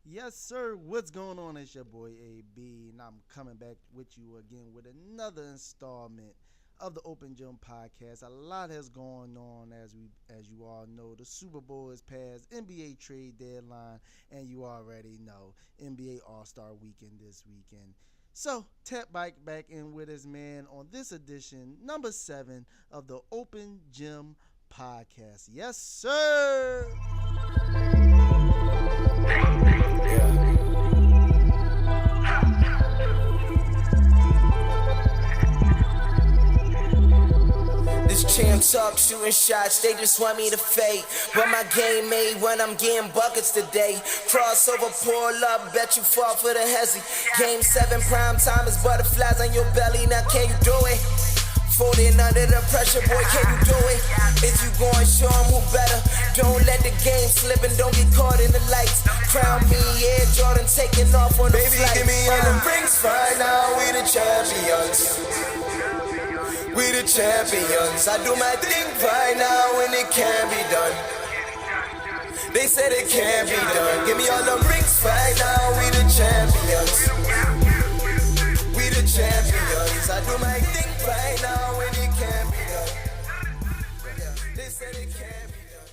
Yes, sir. What's going on? It's your boy AB, and I'm coming back with you again with another installment of the Open Gym Podcast. A lot has gone on as you all know. The Super Bowl is past, NBA trade deadline, and you already know NBA All-Star Weekend this weekend. So, tap back in with us, man, on this edition, number 7 of the Open Gym Podcast. Yes, sir. This champ talk, shooting shots, they just want me to fade. But my game made when I'm getting buckets today. Crossover, pull up, bet you fall for the hezzy. Game 7, prime time is butterflies on your belly, now can you do it? Folding under the pressure, boy, can you do it? If you going, show 'em who better. Don't let the game slip and don't get caught in the lights. Crown me, yeah, Jordan taking off on the Baby, flight. give me all them rings right now, we the champions. We the champions. I do my thing right now and it can be done. They said it can't be done. Give me all them rings right now, we the champions. We the champions. I do my thing right now and it can be done. They said it can't be done.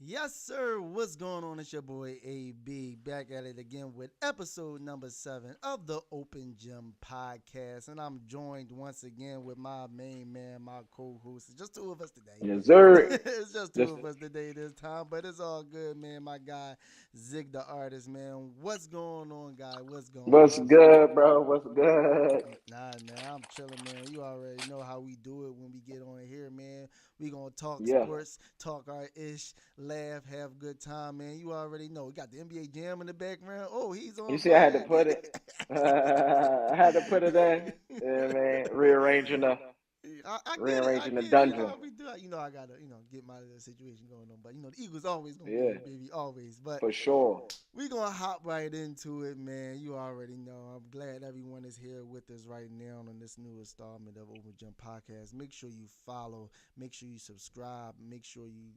Yes, sir. What's going on? It's your boy AB back at it again with episode number 7 of the Open Gym Podcast. And I'm joined once again with my main man, my co-host. It's just two of us today. Yes, sir. It's just two of us today this time, but it's all good, man. My guy, Zig the artist, man. What's going on, guy? What's going What's on? good, bro? What's good? Nah, man, I'm chilling, man. You already know how we do it when we get on here, man. We gonna talk sports, talk our ish, laugh, have a good time, man. You already know. We got the NBA Jam in the background. Oh, he's on. You see, I had to put it. I had to put it in. Yeah, man. Rearranging the dungeon. I gotta, get my little situation going on. But the Eagles always gonna Yeah. be, baby, always. But For sure. we gonna hop right into it, man. You already know. I'm glad everyone is here with us right now on this new installment of OpenGym Podcast. Make sure you follow. Make sure you subscribe. Make sure you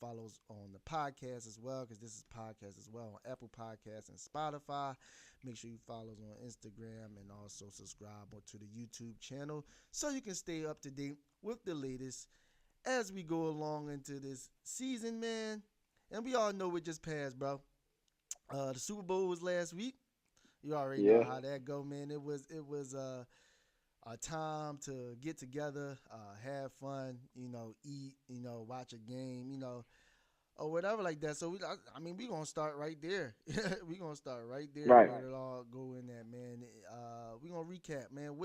follow us on the podcast as well, because this is podcast as well on Apple Podcasts and Spotify. Make sure you follow us on Instagram and also subscribe to the YouTube channel so you can stay up to date with the latest as we go along into this season, man. And we all know it just passed, bro. The Super Bowl was last week. You already know how that go, man. It was a time to get together, have fun, eat, watch a game, or whatever like that. So we're gonna start right there. We're gonna start right there Right. where it all go in that, man. We're gonna recap, man.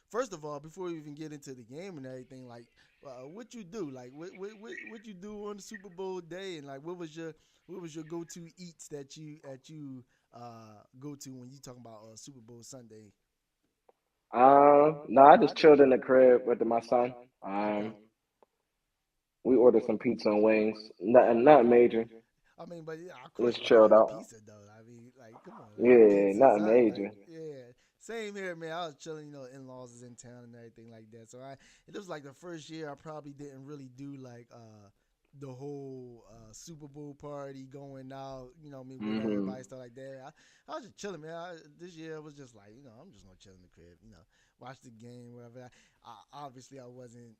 First of all, before we even get into the game and everything, like what you do, like what you do on the Super Bowl day, and like what was your go-to eats that you go to when you talking about Super Bowl Sunday? No, I just chilled in the crib with my son. We ordered some pizza and wings. Nothing major. But yeah, of course, Just chilled out. pizza though. Like, come on. Yeah, Pizza's nothing hot, major. Like, yeah, same here, man. I was chilling, in-laws is in town and everything like that. So it was like the first year I probably didn't really do like the whole Super Bowl party going out, with everybody, stuff like that. I was just chilling, man. This year it was just like, I'm just gonna chill in the crib, watch the game, whatever. Obviously I wasn't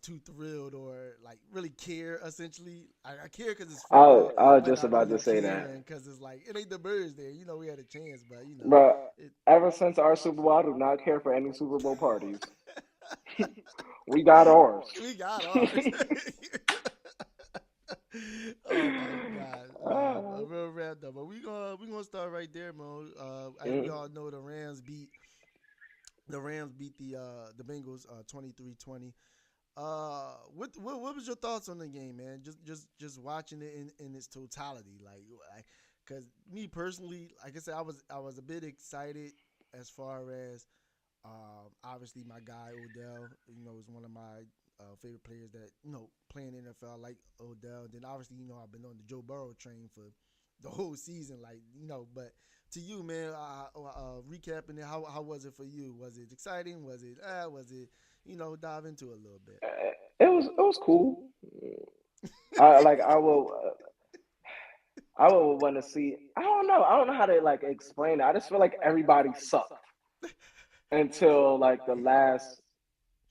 too thrilled or like really care. Essentially, I care because it's football. I was just about to say that. Because it's like it ain't the birds there. We had a chance, but But ever since our Super Bowl, I do not care for any Super Bowl parties. We got ours. We got ours. Oh my God! Real rap though, but we gonna start right there, man. As we all know, the Rams beat the Bengals 23-20. What was your thoughts on the game, man? Just watching it in its totality, like, because me personally, like I said, I was a bit excited as far as obviously my guy Odell, is one of my favorite players that playing NFL, like Odell. Then obviously I've been on the Joe Burrow train for the whole season, like But to you, man, recapping it, how was it for you? Was it exciting? Was it dive into it a little bit? It was cool. I will. I would want to see. I don't know. I don't know how to like explain it. I just feel like everybody sucked until like the last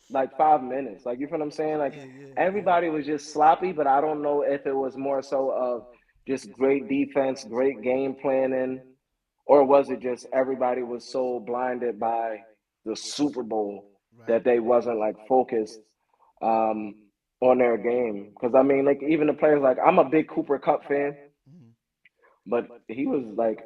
like 5 minutes. Like you feel what I'm saying? Like everybody was just sloppy, but I don't know if it was more so of just great defense, great game planning, or was it just everybody was so blinded by the Super Bowl that they wasn't like focused um, on their game? Because I mean, like even the players, like I'm a big Cooper Cup fan, but he was like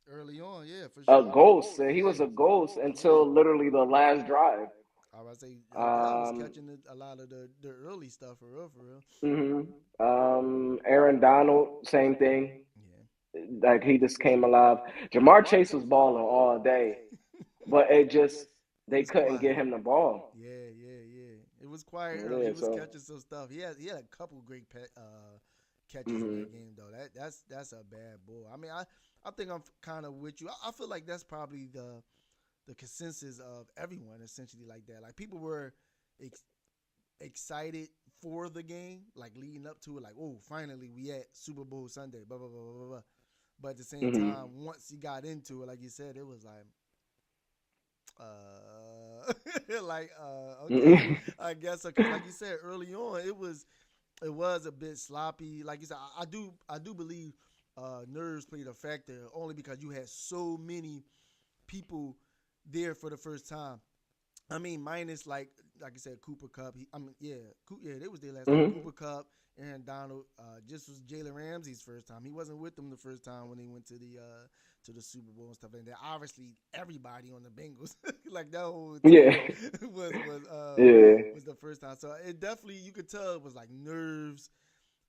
early on, yeah, for a sure. ghost. He was a ghost until literally the last drive. I would say Odell was catching a lot of the early stuff for real, for real. Aaron Donald, same thing. Yeah. Like he just came alive. Jamar Chase was balling all day, but they couldn't get him the ball. Yeah. It was quiet early. He was catching some stuff. He had a couple great catches in that game though. That's a bad bull. I mean, I think I'm kind of with you. I feel like that's probably the consensus of everyone essentially like that. Like people were excited for the game, like leading up to it, like, oh, finally we at Super Bowl Sunday, blah blah blah blah blah. But at the same time, once he got into it, like you said, it was like, okay, I guess. Cause like you said early on, it was a bit sloppy. Like you said, I do believe nerves played a factor only because you had so many people there for the first time. I mean, minus like I said, Cooper Cup. They was there last time. Cooper Cup, Aaron Donald. Just was Jalen Ramsey's first time. He wasn't with them the first time when they went to the Super Bowl and stuff like that. Obviously, everybody on the Bengals, like that whole team was the first time. So it definitely, you could tell it was like nerves.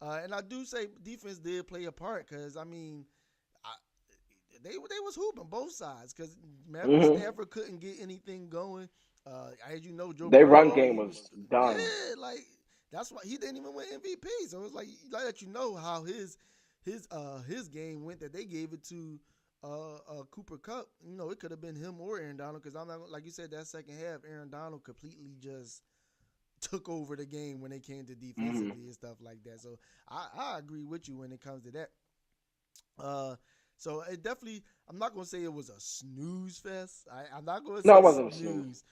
And I do say defense did play a part because I mean, they was hooping both sides because Stafford couldn't get anything going. As you know, their run game was done. Yeah, like that's why he didn't even win MVP. So it's like that you know how his game went, that they gave it to Cooper Cup. You know, it could have been him or Aaron Donald because I'm not, like you said, that second half, Aaron Donald completely just took over the game when it came to defensively and stuff like that. So I agree with you when it comes to that. So it definitely, I'm not going to say it was a snooze fest. I'm not going to say it wasn't snooze,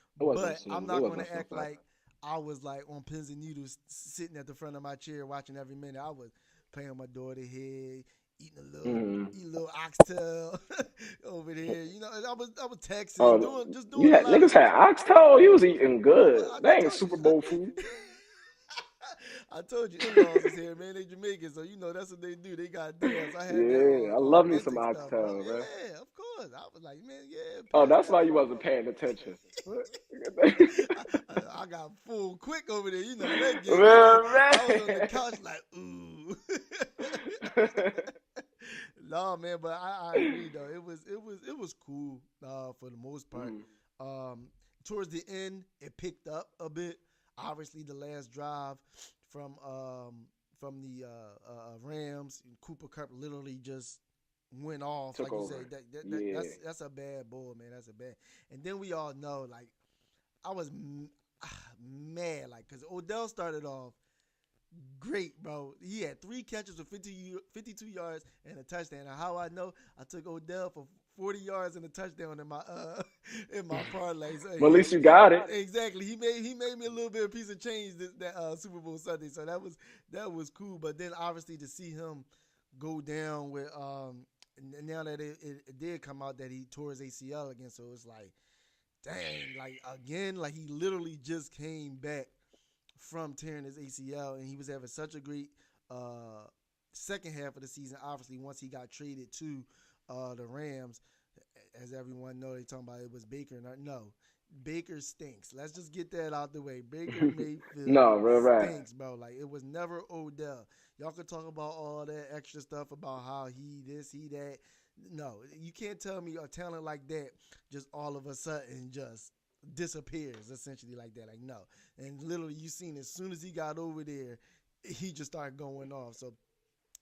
I'm not going to act like I was like on pins and needles sitting at the front of my chair watching every minute. I was playing my daughter head, eating a little oxtail over there. You know, I was texting, doing. Yeah, niggas had oxtail. He was eating good. That ain't Super Bowl food. I told you, in-laws is here, man. They Jamaican, so you know that's what they do. They got deals. I love me some oxtail, man. Yeah, of course. I was like, man, yeah. Oh, that's why you wasn't paying attention. I got full quick over there. You know that game. I was on the couch like, ooh. No, man, but I agree though. It was cool for the most part. Towards the end, it picked up a bit. Obviously, the last drive from the Rams, Cooper Kupp literally just went off. Took like over. You said, that's a bad bull, man. That's a bad. And then we all know, like, I was mad, like, because Odell started off great, bro. He had 3 catches for 52 yards and a touchdown. And how I know, I took Odell for 40 yards and a touchdown in my parlay. So well, at least you got it. Exactly. He made me a little bit of piece of change that Super Bowl Sunday. So that was cool. But then obviously to see him go down with now that it did come out that he tore his ACL again, so it's like, dang, like again, like he literally just came back from tearing his ACL, and he was having such a great second half of the season. Obviously, once he got traded to the Rams, as everyone know, they talking about it was Baker. No, Baker stinks. Let's just get that out the way. Baker Mayfield stinks, bro. Like, it was never Odell. Y'all could talk about all that extra stuff about how he this, he that. No, you can't tell me a talent like that just all of a sudden just disappears, essentially, like that. Like, no. And literally, you seen as soon as he got over there, he just started going off. So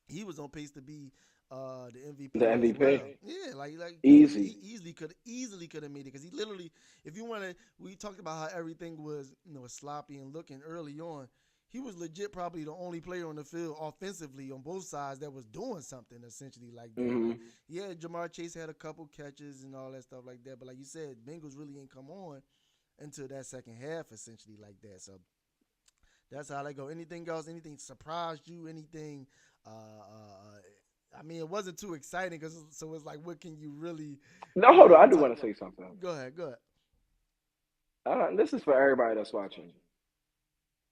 he was on pace to be the MVP. The MVP. Well. Yeah, like easy. He easily could have made it, because he literally, if you want to, we talked about how everything was sloppy and looking early on. he was legit probably the only player on the field offensively on both sides that was doing something essentially like that. Mm-hmm. Like, yeah, Jamar Chase had a couple catches and all that stuff like that, but like you said, Bengals really ain't come on until that second half essentially like that. So that's how they go. Anything else? Anything surprised you? Anything? I mean, it wasn't too exciting so it's like, what can you really? No, hold on. I do want to say something. Go ahead. This is for everybody that's watching.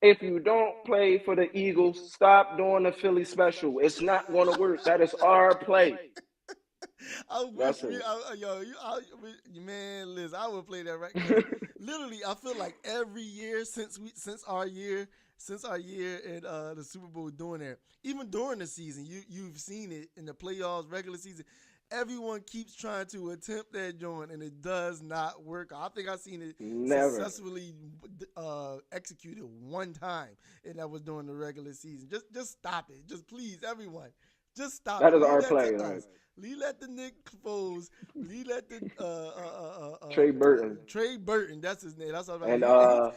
If you don't play for the Eagles, stop doing the Philly special. It's not going to work. That is our play. Man, Liz, I would play that right. Literally, I feel like every year since our year in the Super Bowl doing that, even during the season, you've seen it in the playoffs, regular season. Everyone keeps trying to attempt that joint, and it does not work. I think I've seen it successfully executed one time, and that was during the regular season. Just stop it. Just please, everyone, just stop that it. That is our play. Right? Leave let the Nick Foles. Leave let the Trey Burton. Trey Burton. That's his name. That's all right.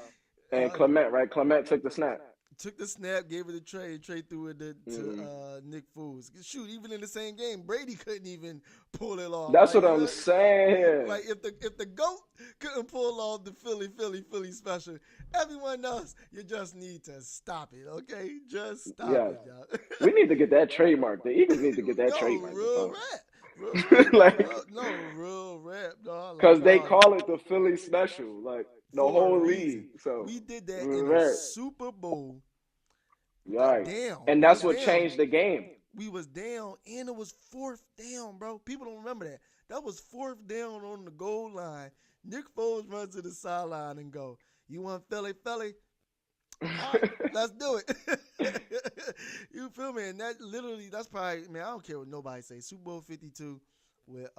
And Clement, right? Clement took the snap. Took the snap, gave it to Trey. Trey threw it to Nick Foles. Shoot, even in the same game, Brady couldn't even pull it off. That's what I'm saying. Like if the GOAT couldn't pull off the Philly special, everyone else, you just need to stop it, okay? Just stop it, y'all. We need to get that trademark. The Eagles need to get that trademark. Real rap. Real rap, dog. Because they call it the Philly special, like the whole league. So we did that in the Super Bowl. Right. Damn. And that's what changed the game. We was down, and it was fourth down, bro. People don't remember that. That was fourth down on the goal line. Nick Foles runs to the sideline and go, "You want Philly? All right, let's do it." You feel me? And that literally, that's probably, man, I don't care what nobody say. Super Bowl 52 with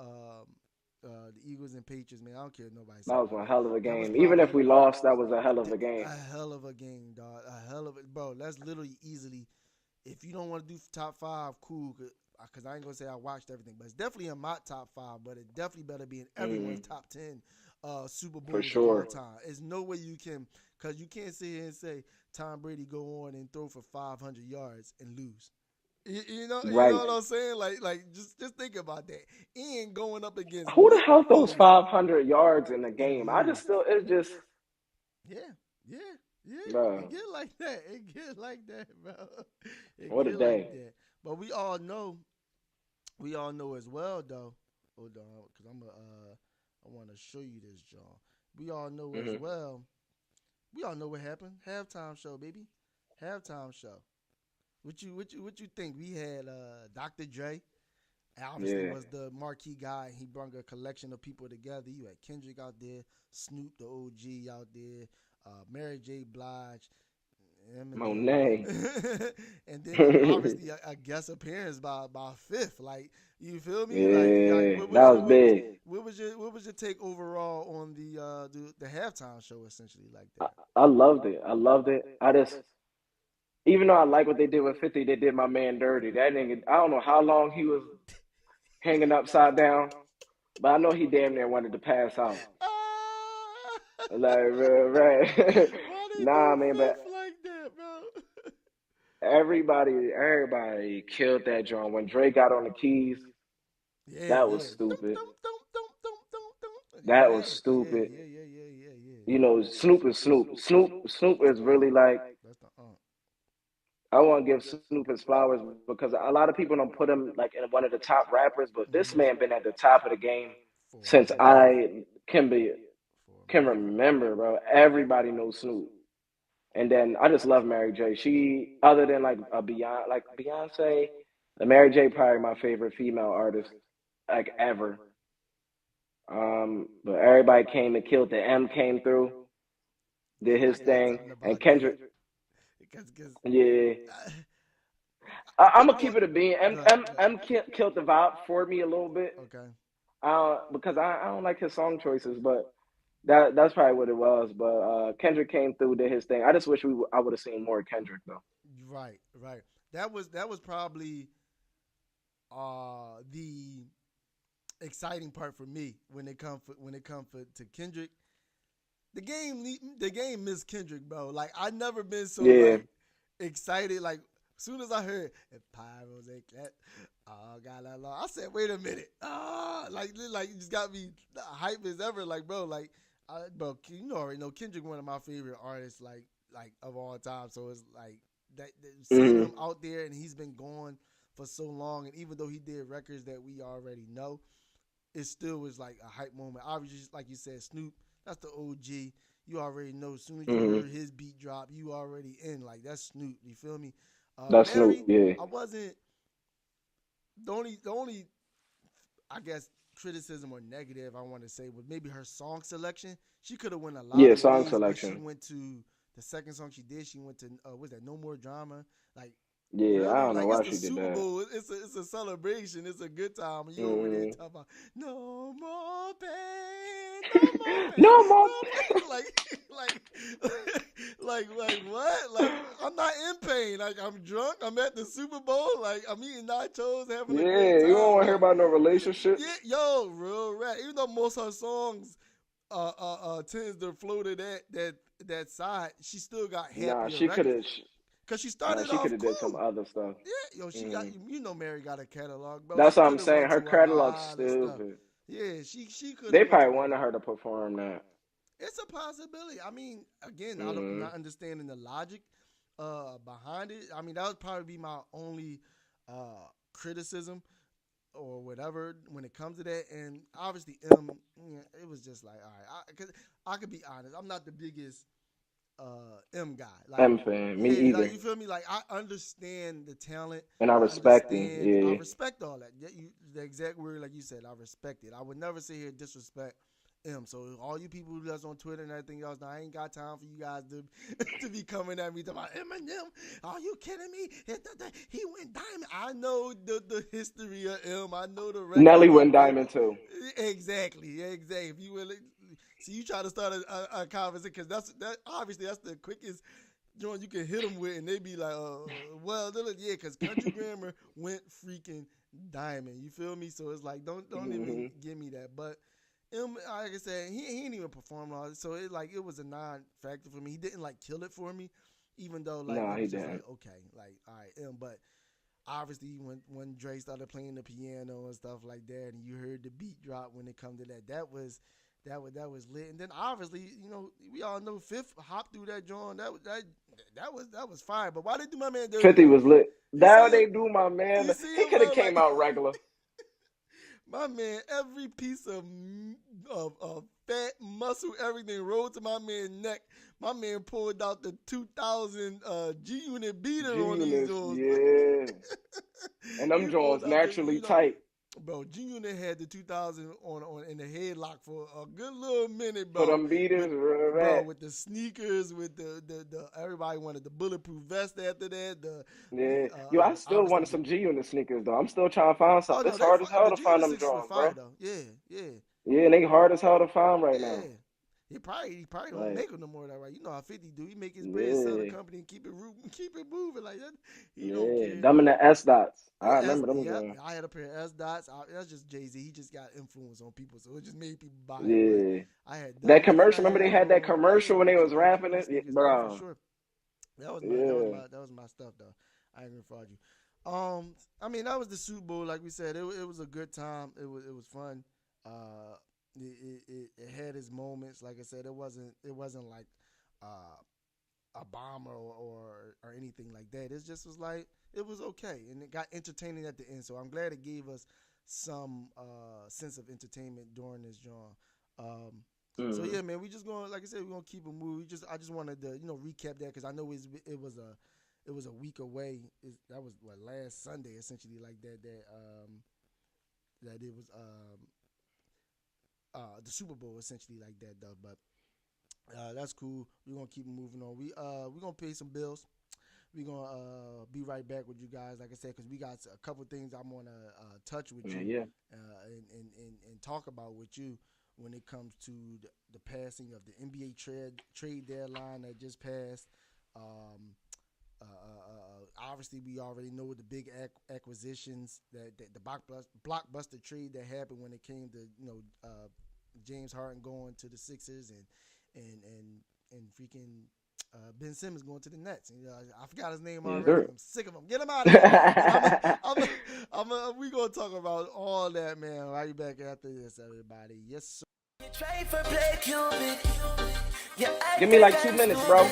the Eagles and Patriots, man. I don't care what nobody say. That was a hell of a game. Even if we lost, that was a hell of a game. A hell of a game, dog. A hell of a, bro. That's literally easily, if you don't want to do top five, cool, because I ain't going to say I watched everything, but it's definitely in my top five, but it definitely better be in everyone's top 10 Super Bowls of all time. There's no way you can, because you can't sit here and say Tom Brady go on and throw for 500 yards and lose. You know what I'm saying? Like just think about that. And going up against who the hell throws 500 yards in a game? It's just bro. It get like that, bro. What a day. Like that. But we all know as well though. Hold on, because I want to show you this, John. We all know as well. We all know what happened. Halftime show, baby. Halftime show. What you think? We had Dr. Dre. Obviously was the marquee guy. He brought a collection of people together. You had Kendrick out there, Snoop the OG out there, Mary J. Blige, Monet, and then obviously a guest appearance by Fifth. Like, you feel me? Yeah, that was big. What was your take overall on the halftime show? Essentially, like that. I loved it. I just. Even though I like what they did with 50, they did my man dirty. That nigga, I don't know how long he was hanging upside down, but I know he damn near wanted to pass out. Like, right. Nah, man, but like that, bro. everybody killed that joint. When Dre got on the keys, that was stupid. That was stupid. Yeah. You know, Snoop is Snoop. Snoop is really like, I want to give Snoop his flowers because a lot of people don't put him like in one of the top rappers, but this man been at the top of the game since I can remember, bro. Everybody knows Snoop. And then I just love Mary J. She, other than like Beyonce, Mary J. probably my favorite female artist like ever. But everybody came and killed. The M came through, did his thing, and Kendrick. Yeah, I'm gonna keep it a bean. M killed the vibe for me a little bit. Okay. Because I don't like his song choices, but that's probably what it was. But Kendrick came through, did his thing. I just wish I would have seen more Kendrick though. Right. That was probably the exciting part for me when it come to Kendrick. The game missed Kendrick, bro. Like, I never been so like, excited. Like, as soon as I heard if pyros ain't clap, oh God, I said, wait a minute. Like it just got me hype as ever. Like, bro, bro, you already know Kendrick, one of my favorite artists, like of all time. So it's like that seeing him out there, and he's been gone for so long. And even though he did records that we already know, it still was like a hype moment. Obviously, like you said, Snoop, that's the OG. You already know. As soon as you heard his beat drop, you already in. Like, that's Snoop. You feel me? That's Mary, Snoop, yeah. I wasn't the only I guess criticism or negative I want to say was maybe her song selection. She could have went a lot. Yeah, of song ways, selection. She went to the second song she did. She went to was that No More Drama? Like, yeah, really? I don't know why she it's the did Super that. Bowl. It's a celebration. It's a good time. You over there talking about no more pain, No more pain. Like what? Like, I'm not in pain. Like, I'm drunk. I'm at the Super Bowl. Like, I'm eating nachos, having a great time. You don't want to hear about no relationships. Yeah, yo, real rap. Even though most of her songs tends to flow to that side, she still got happier. Nah, she could have. Cause she started she off could have cool. did some other stuff. Yeah, yo, she got Mary got a catalog, bro. That's She what I'm coulda saying. went Her to a catalog's lot of stuff. stupid. Yeah, she could. They probably wanted her to perform that. It's a possibility. I mean, again, I'm not understanding the logic behind it. I mean, that would probably be my only criticism or whatever when it comes to that. And obviously, it was just like, all right, because I could be honest, I'm not the biggest M guy. Like, M fan, me either. Like, you feel me? Like, I understand the talent, and I respect him. Yeah, I respect all that. The exact word, like you said, I respect it. I would never sit here and disrespect M. So all you people who that's on Twitter and everything else, now I ain't got time for you guys to be coming at me talking about Eminem. Are you kidding me? He went diamond. I know the history of M. I know the record. Nelly went diamond too. Exactly. If you will. See, you try to start a conversation because that's obviously that's the quickest joint you can hit them with, and they be like, well, yeah, because Country Grammar went freaking diamond. You feel me? So it's like, don't even give me that. But like I said, he ain't even perform all. So it was a non-factor for me. He didn't like kill it for me, even though he was just didn't. like, okay, like, all right, but. Obviously, when Dre started playing the piano and stuff like that, and you heard the beat drop when it come to that was lit. And then obviously, we all know Fifth hopped through that joint. That was fire. But why they do my man dirty? 50 was lit. Now they do my man. He could have came out regular. My man, every piece of fat muscle, everything rolled to my man's neck. My man pulled out the 2000 G-Unit beater on these joints. Yeah. And them joints naturally tight. Bro, G-Unit had the 2000 on in the headlock for a good little minute, bro. For them beaters, bro, with the sneakers, with the everybody wanted the bulletproof vest after that. Yo, I still wanted some G-Unit sneakers, though. I'm still trying to find something. It's hard as hell to find them joints, bro. Yeah. Yeah, and they hard as hell to find right now. He probably don't make them no more that right. You know how 50 do. He make his bread, sell the company, and keep it moving like that. He don't care. Them and the S dots. I remember them. Yeah, I had a pair of S dots. That's just Jay-Z. He just got influence on people, so it just made people buy it. I had that commercial. Remember they had that commercial when they was rapping it, bro. For sure. That was my stuff though. I ain't gonna fraud you. I mean, that was the Super Bowl. Like we said, it was a good time. It was fun. It had its moments. Like I said, it wasn't like a bomb or anything like that. It just was like, it was okay, and it got entertaining at the end. So I'm glad it gave us some sense of entertainment during this genre. So yeah, man, we just gonna, like I said, we're gonna keep it moving. I just wanted to recap that because I know it was a week away. That was last Sunday essentially, like that it was the Super Bowl essentially like that though. But that's cool. We're gonna keep moving on. We're gonna pay some bills. We're gonna be right back with you guys, like I said, because we got a couple things I want to touch with you and talk about with you when it comes to the passing of the NBA trade deadline that just passed. Obviously, we already know the big acquisitions that the blockbuster trade that happened when it came to James Harden going to the Sixers and freaking Ben Simmons going to the Nets. I forgot his name Yes, already. sir. I'm sick of him. Get him out of here. We gonna talk about all that, man. Right back after this, everybody. Yes, sir. Give me like 2 minutes, bro.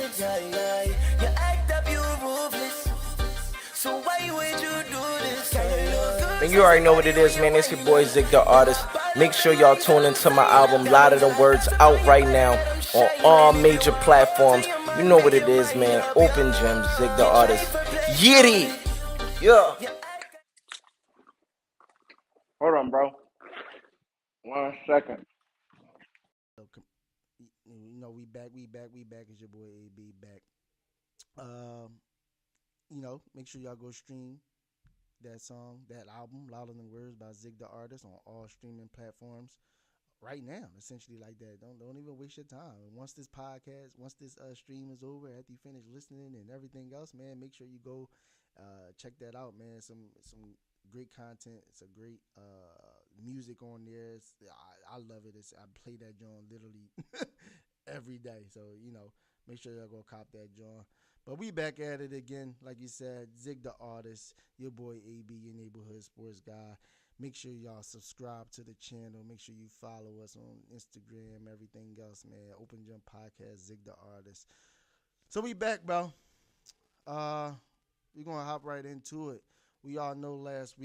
And you already know what it is, man. It's your boy Zig the Artist. Make sure y'all tune into my album, Lot of the Words, out right now on all major platforms. You know what it is, man. OpenGym, Zig the Artist. Yitty! Yeah. Hold on, bro. 1 second. We back. It's your boy AB back. Make sure y'all go stream that song, that album, Louder Than Words by Zig the Artist on all streaming platforms right now, essentially like that. Don't even waste your time. Once this stream is over, after you finish listening and everything else, man, make sure you go check that out, man. Some great content. It's a great music on there. I love it. I play that joint literally every day. So, make sure y'all go cop that joint. But we back at it again. Like you said, Zig the Artist, your boy AB, your neighborhood sports guy. Make sure y'all subscribe to the channel. Make sure you follow us on Instagram, everything else, man. OpenGym Podcast, Zig the Artist. So we back, bro. We're going to hop right into it. We all know last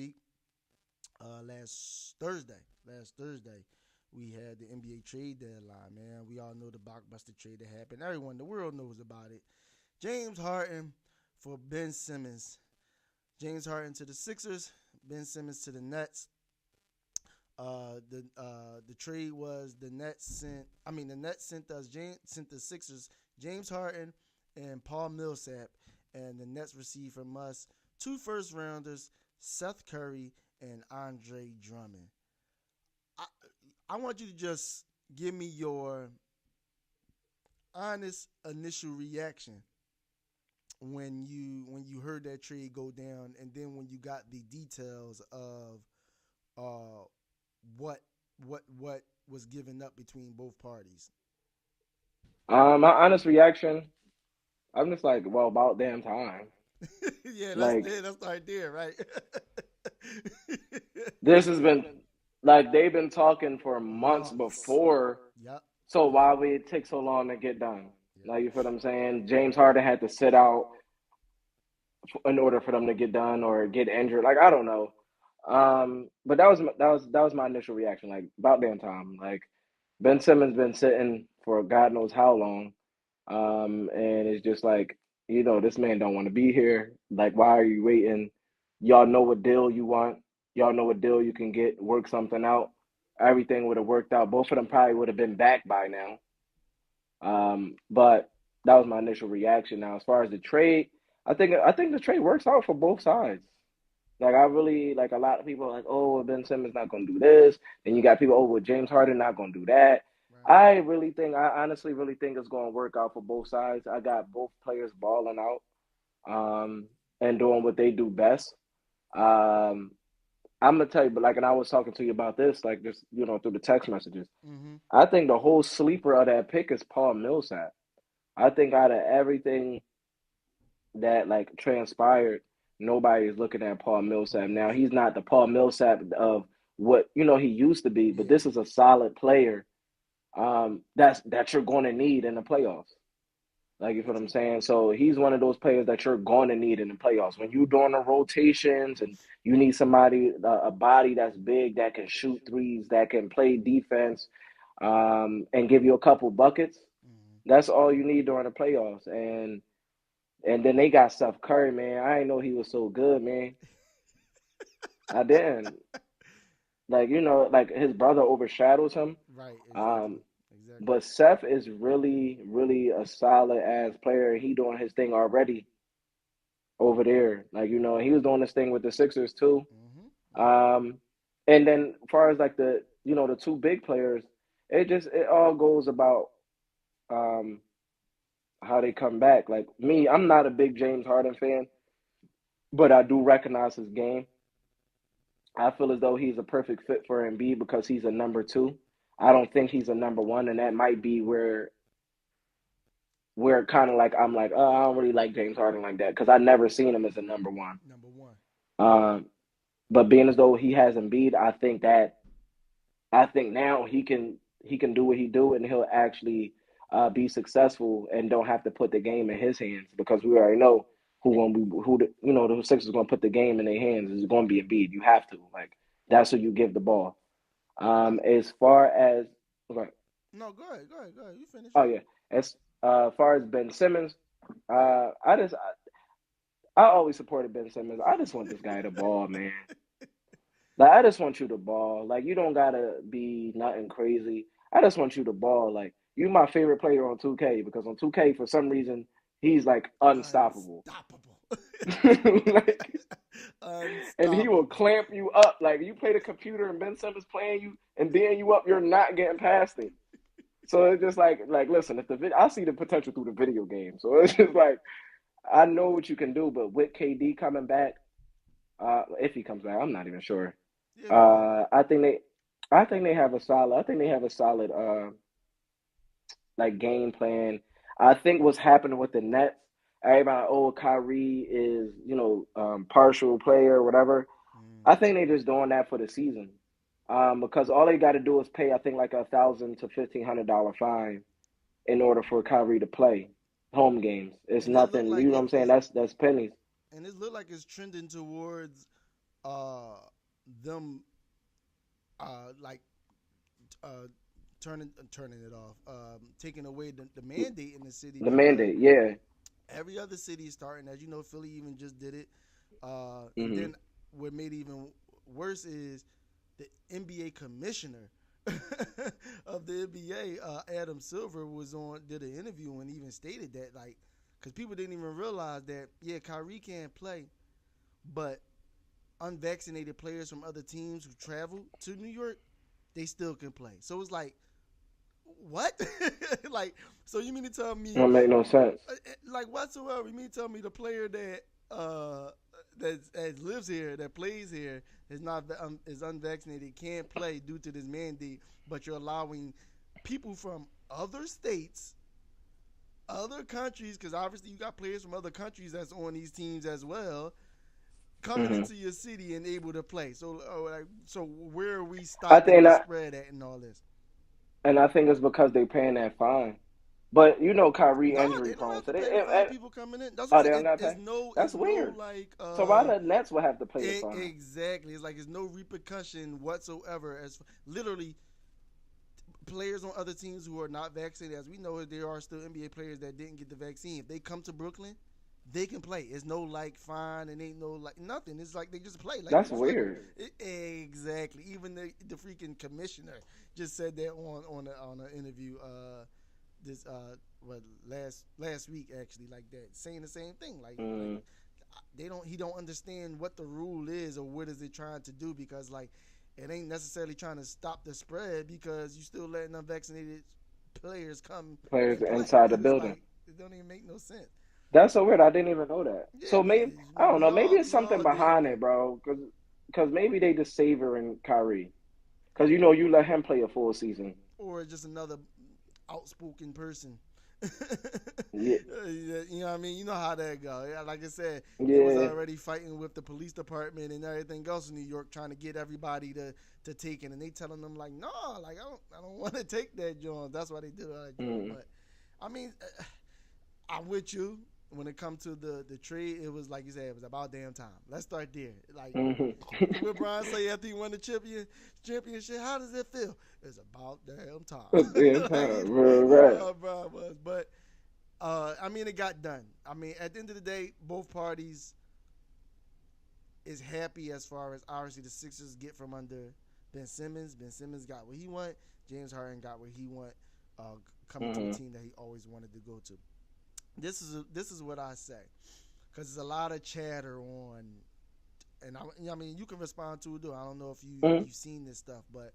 Thursday, we had the NBA trade deadline, man. We all know the blockbuster trade that happened. Everyone, the world knows about it. James Harden for Ben Simmons. James Harden to the Sixers, Ben Simmons to the Nets. The trade was the Nets sent the Sixers James Harden and Paul Millsap, and the Nets received from us 2 first-rounders, Seth Curry and Andre Drummond. I want you to just give me your honest initial reaction when you heard that trade go down, and then when you got the details of what was given up between both parties. My honest reaction, I'm just like, well, about damn time. Yeah, that's the idea, right? This has been they've been talking for months before. Yep. So why would it take so long to get done? Yep. You feel what I'm saying? James Harden had to sit out in order for them to get done or get injured. I don't know. But that was my initial reaction. About damn time. Ben Simmons been sitting for God knows how long. And it's just this man don't want to be here. Why are you waiting? Y'all know what deal you want. Y'all know what deal you can get. Work something out. Everything would have worked out. Both of them probably would have been back by now. But that was my initial reaction. Now, as far as the trade, I think the trade works out for both sides. I really a lot of people are like, oh, Ben Simmons not gonna do this. Then you got people, oh, well, James Harden not gonna do that. Right. I honestly really think it's gonna work out for both sides. I got both players balling out, and doing what they do best. I'm gonna tell you, but and I was talking to you about this, just through the text messages. Mm-hmm. I think the whole sleeper of that pick is Paul Millsap. I think out of everything that transpired, nobody is looking at Paul Millsap. Now, he's not the Paul Millsap of what he used to be, but this is a solid player that you're going to need in the playoffs. You feel what I'm saying? So he's one of those players that you're going to need in the playoffs. When you're doing the rotations and you need somebody, a body that's big, that can shoot threes, that can play defense, and give you a couple buckets, that's all you need during the playoffs. And then they got Steph Curry, man. I didn't know he was so good, man. I didn't. His brother overshadows him. Right. Exactly. But Seth is really, really a solid ass player. He doing his thing already over there. He was doing this thing with the Sixers too. Mm-hmm. And then as far as the 2 big players, it all goes about how they come back. Me, I'm not a big James Harden fan, but I do recognize his game. I feel as though he's a perfect fit for Embiid because he's a number 2. I don't think he's a number 1, and that might be where where kind of like I'm like, oh, I don't really like James Harden like that because I never seen him as a number one. Number one. Um, but being as though he has Embiid, I think now he can do what he do and he'll actually be successful and don't have to put the game in his hands because we already know the Sixers going to put the game in their hands is going to be Embiid. You have to that's who you give the ball. As far as okay. No, go ahead. You finish. Oh yeah, as far as Ben Simmons, I always supported Ben Simmons. I just want this guy the ball, man. Like I just want you the ball. Like you don't gotta be nothing crazy. I just want you the ball. Like you my favorite player on 2K because on 2K for some reason he's like unstoppable. Like, and he will clamp you up. Like you play the computer and Ben Simmons playing you and then you up, you're not getting past him. So it's just like listen, I see the potential through the video game. So it's just like I know what you can do, but with KD coming back, if he comes back, I'm not even sure. Yeah, I think they have a solid like game plan. I think what's happening with the Nets, everybody, Kyrie is partial player or whatever. I think they just doing that for the season, because all they got to do is pay I think like $1,000 to $1,500 fine in order for Kyrie to play home games. It's nothing. Like you know what I'm saying? That's pennies. And it looked like it's trending towards them turning it off, taking away the mandate in the city. The mandate, yeah. Every other city is starting, as you know, Philly even just did it. And then what made it even worse is the NBA commissioner of the NBA, Adam Silver, did an interview and even stated that, like, because people didn't even realize that, yeah, Kyrie can't play, but unvaccinated players from other teams who travel to New York, they still can play. So it's like, what? Like, so you mean to tell me? Don't make no sense. Like whatsoever. You mean to tell me the player that lives here, that plays here, is unvaccinated, can't play due to this mandate, but you're allowing people from other states, other countries, because obviously you got players from other countries that's on these teams as well, coming into your city and able to play. So, so where are we stopping the spread at and all this? And I think it's because they're paying that fine. But Kyrie injury prone. So people coming in. That's they don't got to pay. That's weird. So why the Nets would have to pay the fine? Exactly. It's like there's no repercussion whatsoever. As literally players on other teams who are not vaccinated, as we know, there are still NBA players that didn't get the vaccine. If they come to Brooklyn, they can play. It's no fine and ain't no nothing. It's like they just play. Like, that's weird. Exactly. Even the freaking commissioner just said that on an interview last week actually, like that, saying the same thing. Like he don't understand what the rule is or what is it trying to do, because like it ain't necessarily trying to stop the spread because you still letting unvaccinated players inside the building. Like, it don't even make no sense. That's so weird. I didn't even know that. Yeah, so maybe I don't know. Maybe it's something behind it, bro. Because maybe they just savoring Kyrie. Because you let him play a full season. Or just another outspoken person. Yeah. You know what I mean? You know how that go. Like I said, yeah. He was already fighting with the police department and everything else in New York, trying to get everybody to take it, and they telling them like, no, like I don't want to take that joint. That's why they did all that joint. But I mean, I'm with you. When it comes to the trade, it was like you said, it was about damn time. Let's start there. Like LeBron say after he won the championship, how does it feel? It's about damn time. Damn time, right. But I mean, it got done. I mean, at the end of the day, both parties is happy as far as obviously the Sixers get from under Ben Simmons. Ben Simmons got what he want. James Harden got what he want. Coming to a team that he always wanted to go to. This is what I say, because there's a lot of chatter on, and I mean you can respond to it too. I don't know if you've seen this stuff, but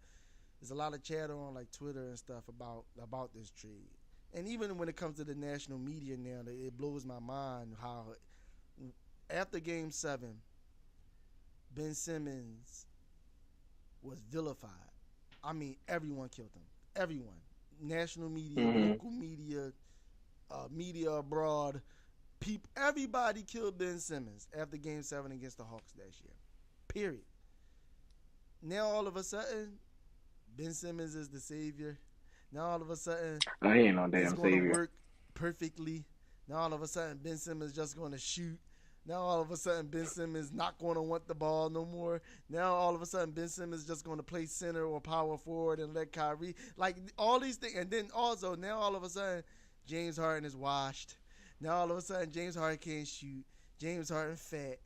there's a lot of chatter on like Twitter and stuff about this trade. And even when it comes to the national media now, it blows my mind how after Game 7, Ben Simmons was vilified. I mean, everyone killed him. Everyone, national media, local media. media abroad, everybody killed Ben Simmons after Game 7 against the Hawks last year. Period. Now all of a sudden, Ben Simmons is the savior. Now all of a sudden, he ain't no damn it's going to savior. work perfectly. Now all of a sudden, Ben Simmons just going to shoot. Now all of a sudden, Ben Simmons not going to want the ball no more. Now all of a sudden, Ben Simmons just going to play center or power forward and let Kyrie. Like all these things. And then also, now all of a sudden, James Harden is washed. Now all of a sudden, James Harden can't shoot. James Harden fat.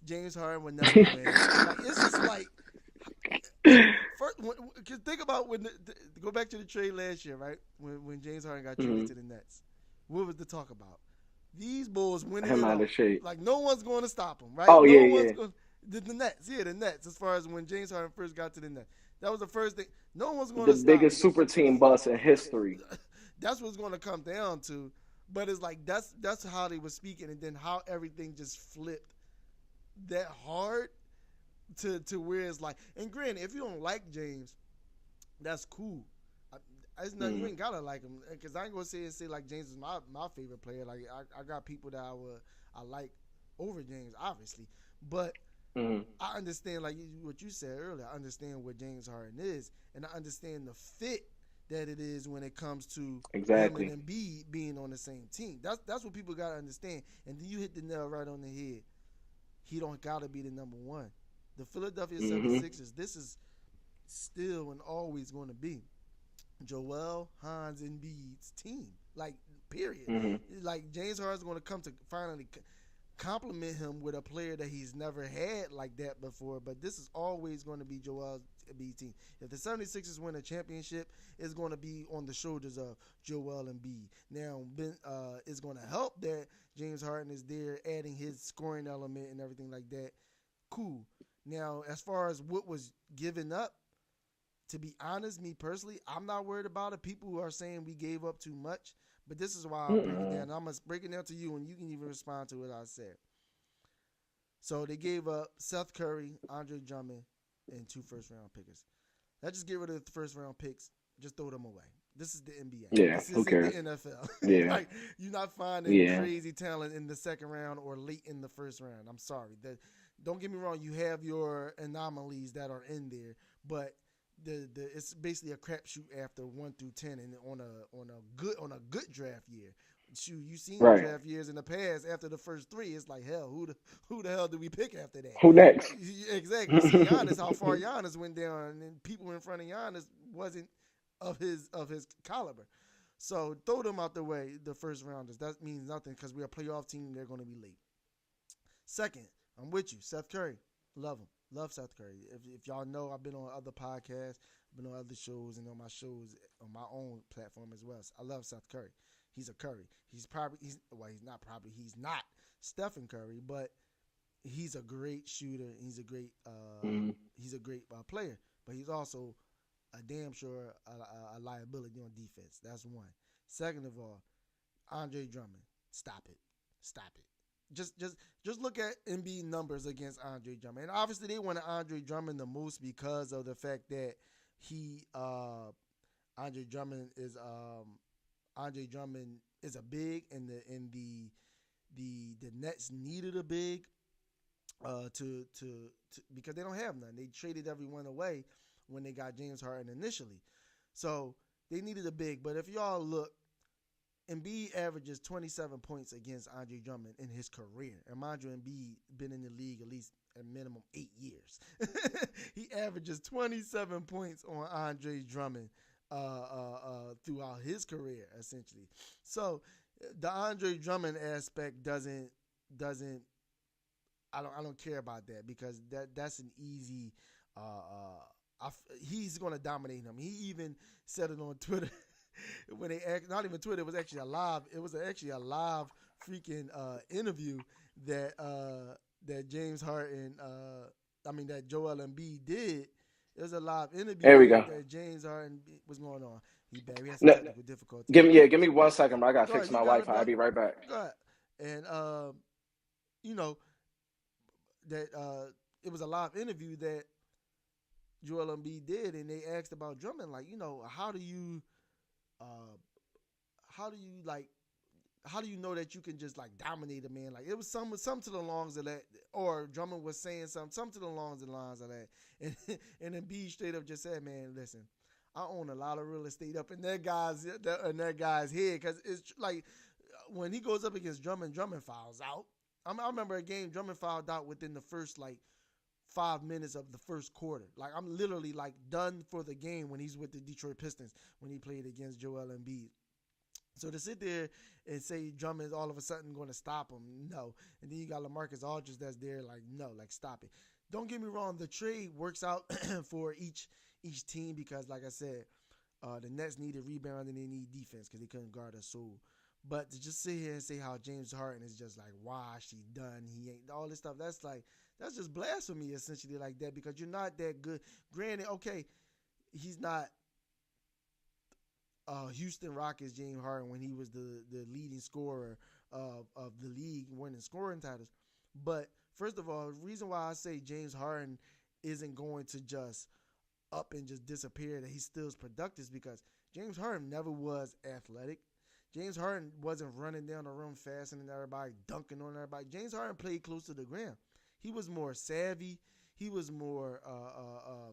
James Harden will never win. Like, it's just like, first, think about when go back to the trade last year, right? When James Harden got traded to the Nets. What was the talk about? These Bulls winning Him it out all. of shape. Like no one's going to stop him, right? Oh, no yeah, one's yeah. Going, the Nets, the Nets. As far as when James Harden first got to the Nets, that was the first thing. No one's going to The stop biggest him. super team bust in history. That's what's going to come down to. But it's like that's how they were speaking, and then how everything just flipped that hard to where it's like. And granted, if you don't like James, that's cool. It's not, you ain't gotta like him, because I ain't gonna say like James is my favorite player. Like I got people that I like over James, obviously, but I understand like what you said earlier. I understand what James Harden is, and I understand the fit that it is when it comes to Exactly. him and Embiid being on the same team. That's what people gotta understand. And then you hit the nail right on the head. He don't gotta be the number one. The Philadelphia 76ers. This is still and always going to be Joel, Hans, and Embiid's team. Like, period. Like, James Harden's going to come to finally compliment him with a player that he's never had like that before. But this is always going to be Joel Embiid's team. If the 76ers win a championship, it's going to be on the shoulders of Joel Embiid. Now, it's going to help that James Harden is there, adding his scoring element and everything like that. Cool. Now, as far as what was given up, to be honest, me personally, I'm not worried about it. People who are saying we gave up too much, but this is why I'll break it down. I'm going to break it down to you, and you can even respond to what I said. So they gave up Seth Curry, Andre Drummond, and 2 first-round pickers. Let's just get rid of the first-round picks. Just throw them away. This is the NBA. Yeah, this who isn't cares? the NFL. Yeah. Like, you're not finding crazy talent in the second round or late in the first round. I'm sorry. Don't get me wrong. You have your anomalies that are in there, but it's basically a crapshoot after 1 through 10, and on a good draft year. Shoot, you seen draft years in the past. After the first 3, it's like, hell, who the hell do we pick after that? Who next? Exactly. See Giannis, how far Giannis went down, and people in front of Giannis wasn't of his caliber. So throw them out the way, the first rounders. That means nothing because we're a playoff team. They're going to be late. Second, I'm with you, Seth Curry. Love him. Love Seth Curry. If y'all know, I've been on other podcasts, I've been on other shows, and on my shows on my own platform as well. So I love Seth Curry. He's a Curry. He's not Stephen Curry, but he's a great shooter. He's a great player, but he's also a damn sure a liability on defense. That's one. Second of all, Andre Drummond. Stop it. Just look at Embiid numbers against Andre Drummond. And obviously they wanted Andre Drummond the most because of the fact that Andre Drummond is a big, and the Nets needed a big to because they don't have none. They traded everyone away when they got James Harden initially. So they needed a big. But if y'all look, Embiid averages 27 points against Andre Drummond in his career. And mind you, Embiid been in the league at least a minimum 8 years. He averages 27 points on Andre Drummond throughout his career, essentially. So the Andre Drummond aspect doesn't I don't care about that, because that's an easy he's going to dominate him. He even said it on Twitter. When they not even Twitter, it was actually a live freaking interview that James Harden that Joel Embiid did. It was a live interview. There we go. That James Harden was going on. He had some technical difficulties. Give me 1 second, bro. I gotta fix my Wi-Fi. I'll be right back. Go ahead. And that it was a live interview that Joel Embiid did, and they asked about Drummond, like, how do you like how do you know that you can just like dominate a man? Like it was some to the longs of that, or Drummond was saying some to the lines of that, and then B straight up just said, "Man, listen, I own a lot of real estate up in that guy's head, because it's like when he goes up against Drummond fouls out. I remember a game Drummond fouled out within the first like 5 minutes of the first quarter. Like I'm literally like done for the game when he's with the Detroit Pistons when he played against Joel Embiid. So to sit there and say Drummond's all of a sudden going to stop him, no. And then you got LaMarcus Aldridge that's there, like, no, like, stop it. Don't get me wrong, the trade works out for each team because, like I said, the Nets needed rebound and they need defense because they couldn't guard us. So, but to just sit here and say how James Harden is just like washed, he done, he ain't, all this stuff, that's just blasphemy essentially like that, because you're not that good. Granted, okay, he's not Houston Rockets James Harden when he was the leading scorer of the league, winning scoring titles. But first of all, the reason why I say James Harden isn't going to just up and just disappear, that he still is productive, is because James Harden never was athletic. James Harden wasn't running down the rim faster than everybody, dunking on everybody. James Harden played close to the ground. He was more savvy. He was more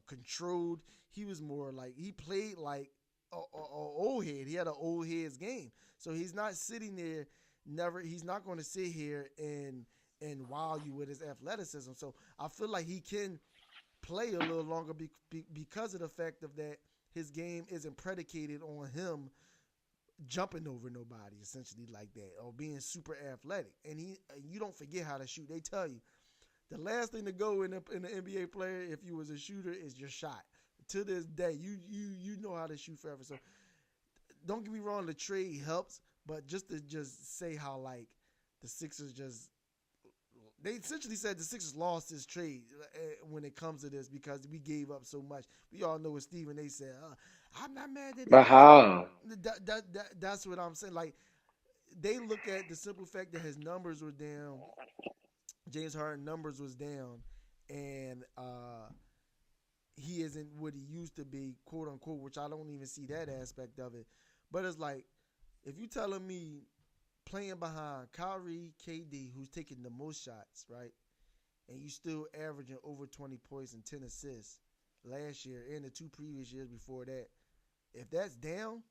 controlled. He was more like, he played like old head. He had an old head's game. So he's not sitting there, he's not going to sit here and wow you with his athleticism. So I feel like he can play a little longer because of the fact of that his game isn't predicated on him jumping over nobody, essentially like that, or being super athletic. And you don't forget how to shoot. They tell you the last thing to go in the NBA player, if you was a shooter, is your shot. To this day, you know how to shoot forever. So don't get me wrong, the trade helps, but just to say how like the Sixers they essentially said the Sixers lost this trade when it comes to this because we gave up so much. We all know what Stephen A said. I'm not mad at But how? That's what I'm saying. Like they look at the simple fact that his numbers were down, James Harden numbers was down, and he isn't what he used to be, quote unquote, which I don't even see that aspect of it. But it's like, if you telling me playing behind Kyrie, KD, who's taking the most shots, right, and you still averaging over 20 points and 10 assists last year and the 2 previous years before that, if that's down,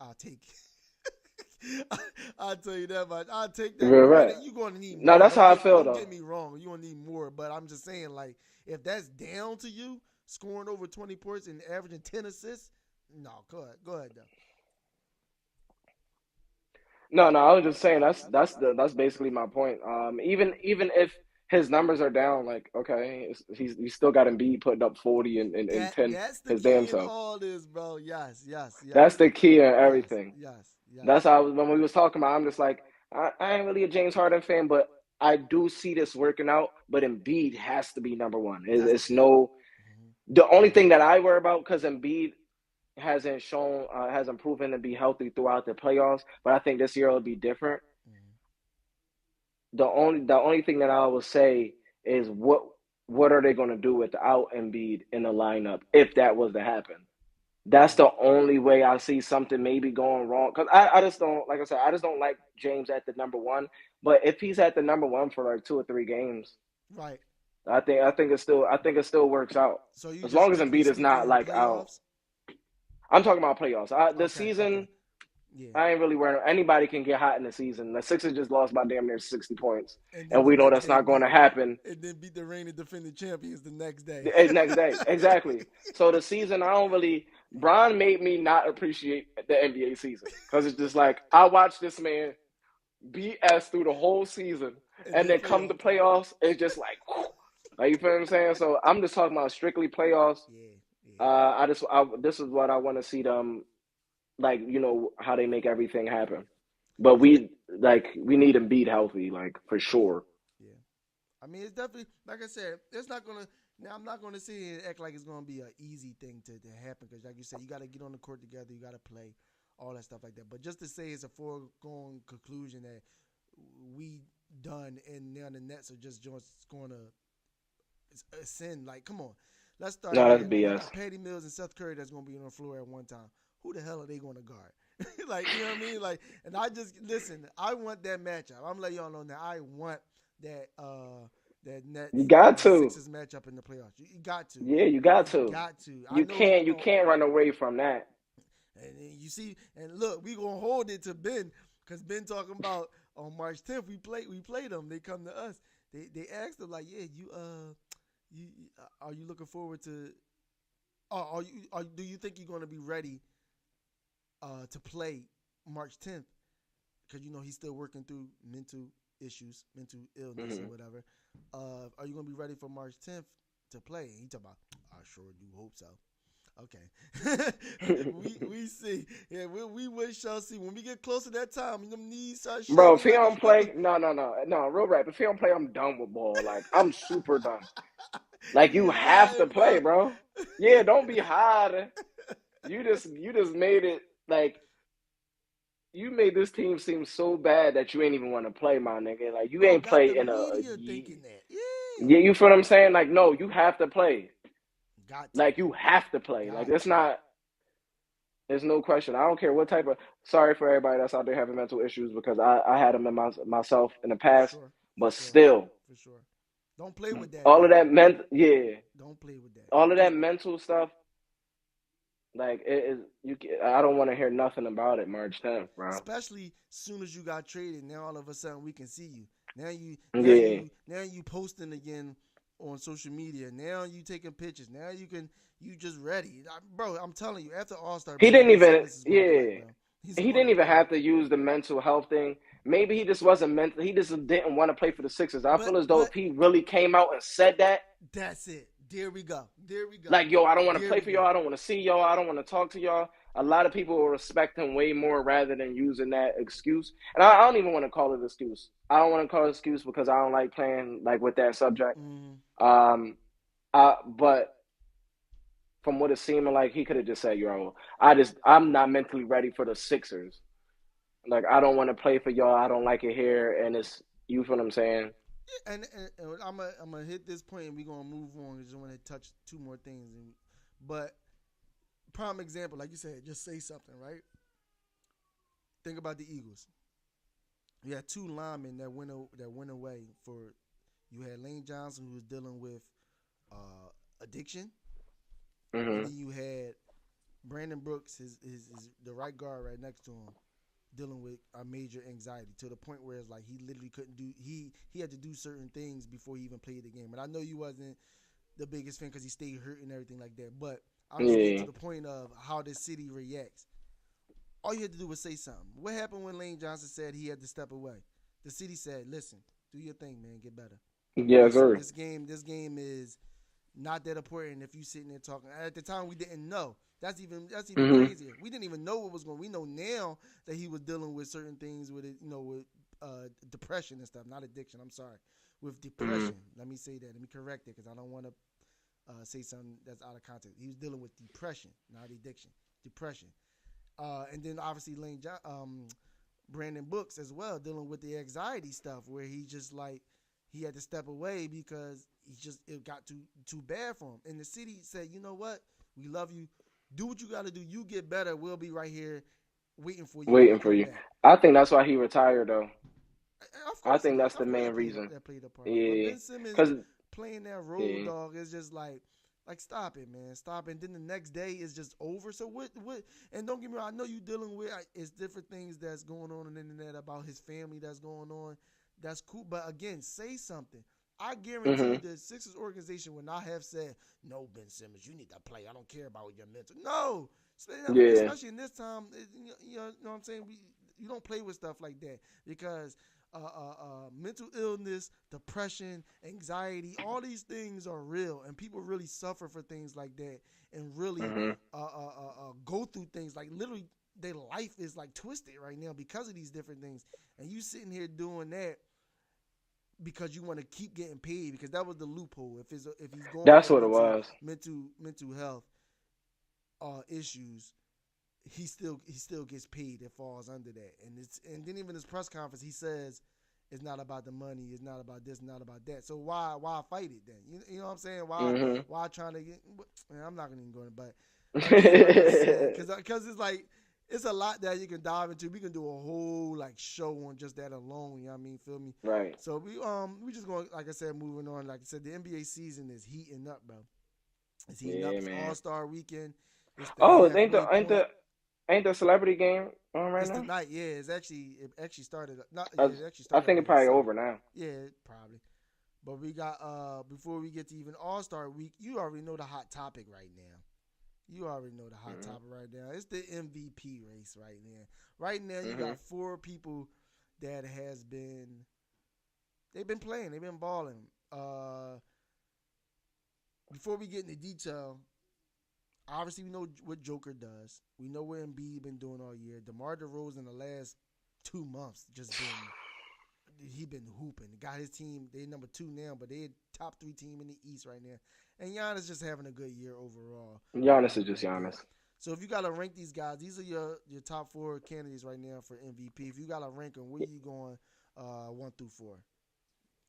I'll take it. I'll tell you that much. I'll take that. Right. You're going to need more. No, that's how I feel, though. Don't get me wrong. You're going to need more. But I'm just saying, like, if that's down to you, scoring over 20 points and averaging 10 assists, no, go ahead, though. No, I was just saying that's basically my point. Even if his numbers are down, like, okay, he's still got Embiid putting up 40 and 10 that's the his key damn in self. all this, bro. Yes. That's the key in everything. Yes. That's how when we was talking about, I'm just like, I ain't really a James Harden fan, but I do see this working out. But Embiid has to be number one. It's no. The only thing that I worry about, because Embiid hasn't proven to be healthy throughout the playoffs, but I think this year will be different. The only thing that I will say is what are they going to do without Embiid in the lineup if that was to happen? That's the only way I see something maybe going wrong. Because I just don't, like I said, I just don't like James at the number one. But if he's at the number one for like 2 or 3 games, right, I think it still works out. So as long as Embiid is not like out. I'm talking about playoffs. The season, okay. Yeah. I ain't really worried. Anybody can get hot in the season. The Sixers just lost by damn near 60 points. And we know that's not going to happen. And then beat the reigning defending champions the next day. Next day, exactly. So the season, Bron made me not appreciate the NBA season. Because it's just like, I watched this man BS through the whole season. And then come to playoffs, it's just like, whew. Like, you feel what I'm saying? So I'm just talking about strictly playoffs. Yeah. This is what I want to see them, like, you know, how they make everything happen. But we need Embiid healthy, like, for sure. Yeah. I mean, it's definitely, like I said, it's not going to, now I'm not going to sit here and act like it's going to be an easy thing to happen, because like you said, you got to get on the court together, you got to play, all that stuff like that. But just to say it's a foregone conclusion that we done and now the Nets are just going to ascend, like, come on. Let's start. No, that's BS. Patty Mills and Seth Curry that's going to be on the floor at one time. who the hell are they going to guard? Like, you know what I mean? Like, and I just listen. I want that matchup. I'm letting y'all know now. I want that Nets You got to. Sixers matchup in the playoffs. You got to. Yeah, you got to. Got to. You can't run away from that. And you see, and look, we gonna hold it to Ben because Ben talking about on March 10th we play them. They come to us. They asked him like, yeah, you are you looking forward to? Do you think you're gonna be ready to play March 10th? Because you know he's still working through mental issues, mental illness or whatever. Are you gonna be ready for March 10th to play? And he talking about, I sure do hope so. Okay, we see. Yeah, we shall see. When we get close to that time, them knees start shaking. Bro, if he don't play, no, real rap. If he don't play, I'm done with ball. Like, I'm super done. Like, you have to play, bro. Yeah, don't be hard. You just made it like you made this team seem so bad that you ain't even want to play, my nigga. Like, you ain't play in a thinking that. Yeah, you feel what I'm saying? Like, no, you have to play. Got to. Like, you have to play. Like, it's not. There's no question. I don't care what type of. Sorry for everybody that's out there having mental issues because I had them in myself in the past, but still. For sure. Don't play with that. All of that Don't play with that. All of that mental stuff. Like, it is. I don't want to hear nothing about it March 10th, bro. Especially as soon as you got traded. Now all of a sudden we can see you. Now you posting again on social media. Now you taking pictures. Now you just ready. Bro, I'm telling you, after All-Star he didn't even he didn't even have to use the mental health thing. Maybe he just wasn't mental. He just didn't want to play for the Sixers. I feel as though if he really came out and said that, that's it. There we go. Like, yo, I don't want to play for y'all. I don't want to see y'all. I don't want to talk to y'all. A lot of people will respect him way more rather than using that excuse. And I don't even want to call it an excuse. I don't want to call it an excuse because I don't like playing like with that subject. But from what it's seeming like, he could have just said, yo, I'm not mentally ready for the Sixers. Like, I don't want to play for y'all. I don't like it here. And it's, you feel what I'm saying? And I'm gonna hit this point and we're gonna move on because I want to touch two more things. But prime example, like you said, just say something, right? Think about the Eagles. You had two linemen that went away for. You had Lane Johnson who was dealing with addiction, and then you had Brandon Brooks, his the right guard right next to him, dealing with a major anxiety to the point where it's like he literally couldn't do he had to do certain things before he even played the game. And I know you wasn't the biggest fan because he stayed hurt and everything like that, but I'm just getting to the point of how the city reacts. All you had to do was say something. What happened when Lane Johnson said he had to step away? The city said, "Listen, do your thing, man. Get better." Yeah, sir. This game is not that important if you sitting there talking. At the time, we didn't know. That's even crazier. We didn't even know what was going on. We know now that he was dealing with certain things with it, with depression and stuff, not addiction. I'm sorry, with depression. Let me say that. Let me correct it because I don't want to say something that's out of context. He was dealing with depression, not addiction. Depression, and then obviously Brandon Brooks as well, dealing with the anxiety stuff, where he just like he had to step away because it got too bad for him. And the city said, you know what, we love you. Do what you got to do. You get better. We'll be right here waiting for you. I think that's why he retired, though. I think that's the main reason. That played a part. Yeah. Ben Simmons playing that road dog is just like stop it, man. Stop it. And then the next day is just over. So what? And don't get me wrong. I know you dealing with it's different things that's going on the internet about his family that's going on. That's cool. But again, say something. I guarantee you the Sixers organization would not have said, no, Ben Simmons, you need to play. I don't care about your mental. No. Especially in this time, you know what I'm saying? You don't play with stuff like that because mental illness, depression, anxiety, all these things are real. And people really suffer for things like that and really go through things. Like literally their life is like twisted right now because of these different things. And you sitting here doing that because you want to keep getting paid because that was the loophole. If he's going, that's what it was. Mental health issues, he still gets paid. It falls under that, and then even his press conference, he says it's not about the money, it's not about this, not about that. So why fight it then? You know what I'm saying? Why trying to get? I'm not gonna even go into, but Because it's like it's a lot that you can dive into. We can do a whole like show on just that alone. You know what I mean? Feel me? Right. So we just going, like I said, moving on. Like I said, the NBA season is heating up, bro. It's heating up. It's man. All-Star weekend. Ain't the celebrity game on right it's now? tonight. Yeah, it actually started. I think it's probably over now. Yeah, probably. But we got before we get to even All-Star week, you already know the hot topic right now. Topic right now. It's the MVP race right now. Right now, you got 4 people that they've been playing. They've been balling. Before we get into detail, obviously we know what Joker does. We know what Embiid been doing all year. DeMar DeRozan in the last 2 months he been hooping. Got his team. They number 2 now, but they top 3 team in the East right now. And Giannis just having a good year overall. Giannis is just Giannis. So if you got to rank these guys, these are your top 4 candidates right now for MVP. If you got to rank them, where are you going 1 through 4?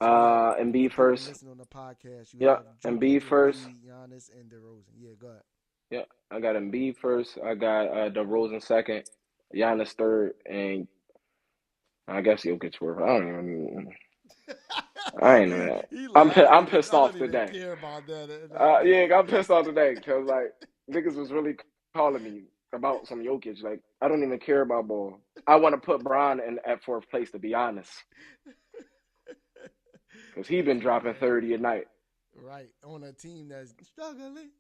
So Embiid first. Listen on the podcast. Embiid first. Giannis and DeRozan. Yeah, go ahead. Yeah, I got Embiid first. I got DeRozan second. Giannis third, and I guess Jokic fourth. I ain't know that. I'm pissed off today. Care about that. I'm pissed off today because like niggas was really calling me about some Jokic. Like I don't even care about ball. I want to put Bron at 4th place, to be honest, because he been dropping 30 a night. Right, on a team that's struggling.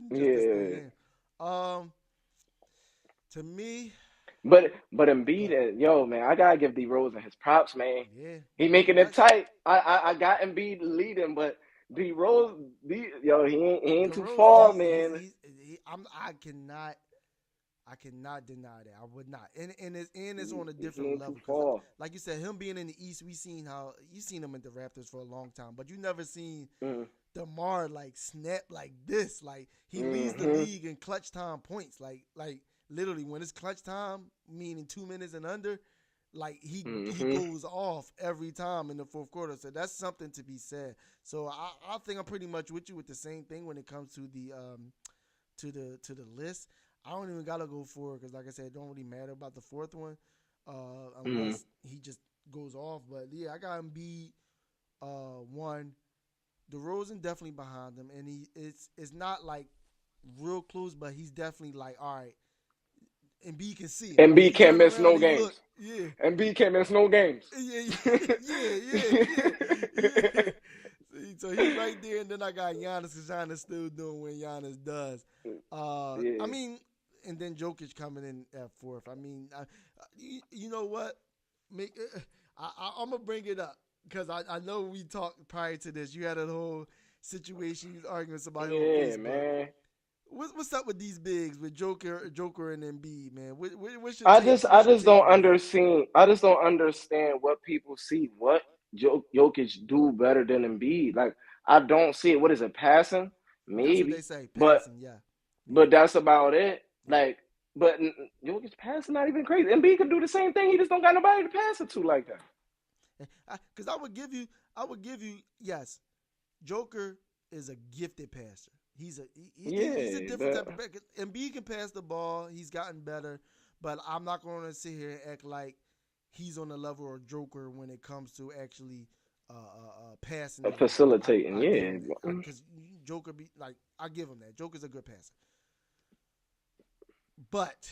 Yeah. To me. But Embiid, man, I gotta give DeRozan his props, man. Yeah. He making it tight. I got Embiid leading, but DeRozan, he ain't too far, man. I cannot deny that. I would not. And it's on a different level. Like you said, him being in the East, you've seen him in the Raptors for a long time, but you never seen DeMar like snap like this. Like he leads the league in clutch time points. Like literally when it's clutch time, meaning 2 minutes and under, like he goes off every time in the 4th quarter. So that's something to be said. So I think I'm pretty much with you with the same thing when it comes to the list. I don't even gotta go for it because, like I said, it don't really matter about the 4th one unless he just goes off. But yeah, I got Embiid 1. DeRozan definitely behind him, and it's not like real close, but he's definitely like, all right. Embiid can see it. Embiid can't miss no games. Yeah. Embiid can't miss no games. Yeah. So he's right there, and then I got Giannis because Giannis still doing what Giannis does. I mean, and then Jokic coming in at 4th. I mean, you know what? I'm going to bring it up because I know we talked prior to this. You had a whole situation. You was arguing with somebody on Facebook. Man. What's up with these bigs with Joker and Embiid, man? What's your I just don't understand. I just don't understand what people see. What Jokic do better than Embiid? Like I don't see it. What is it? Passing? Maybe. That's what they say. Passing, yeah. But that's about it. Like, but Jokic passing not even crazy. Embiid can do the same thing. He just don't got nobody to pass it to like that. Because I would give you, yes, Joker is a gifted passer. He's a different type of player. Embiid can pass the ball. He's gotten better, but I'm not going to sit here and act like he's on the level of Joker when it comes to actually passing, facilitating. Because Joker I give him that. Joker's a good passer, but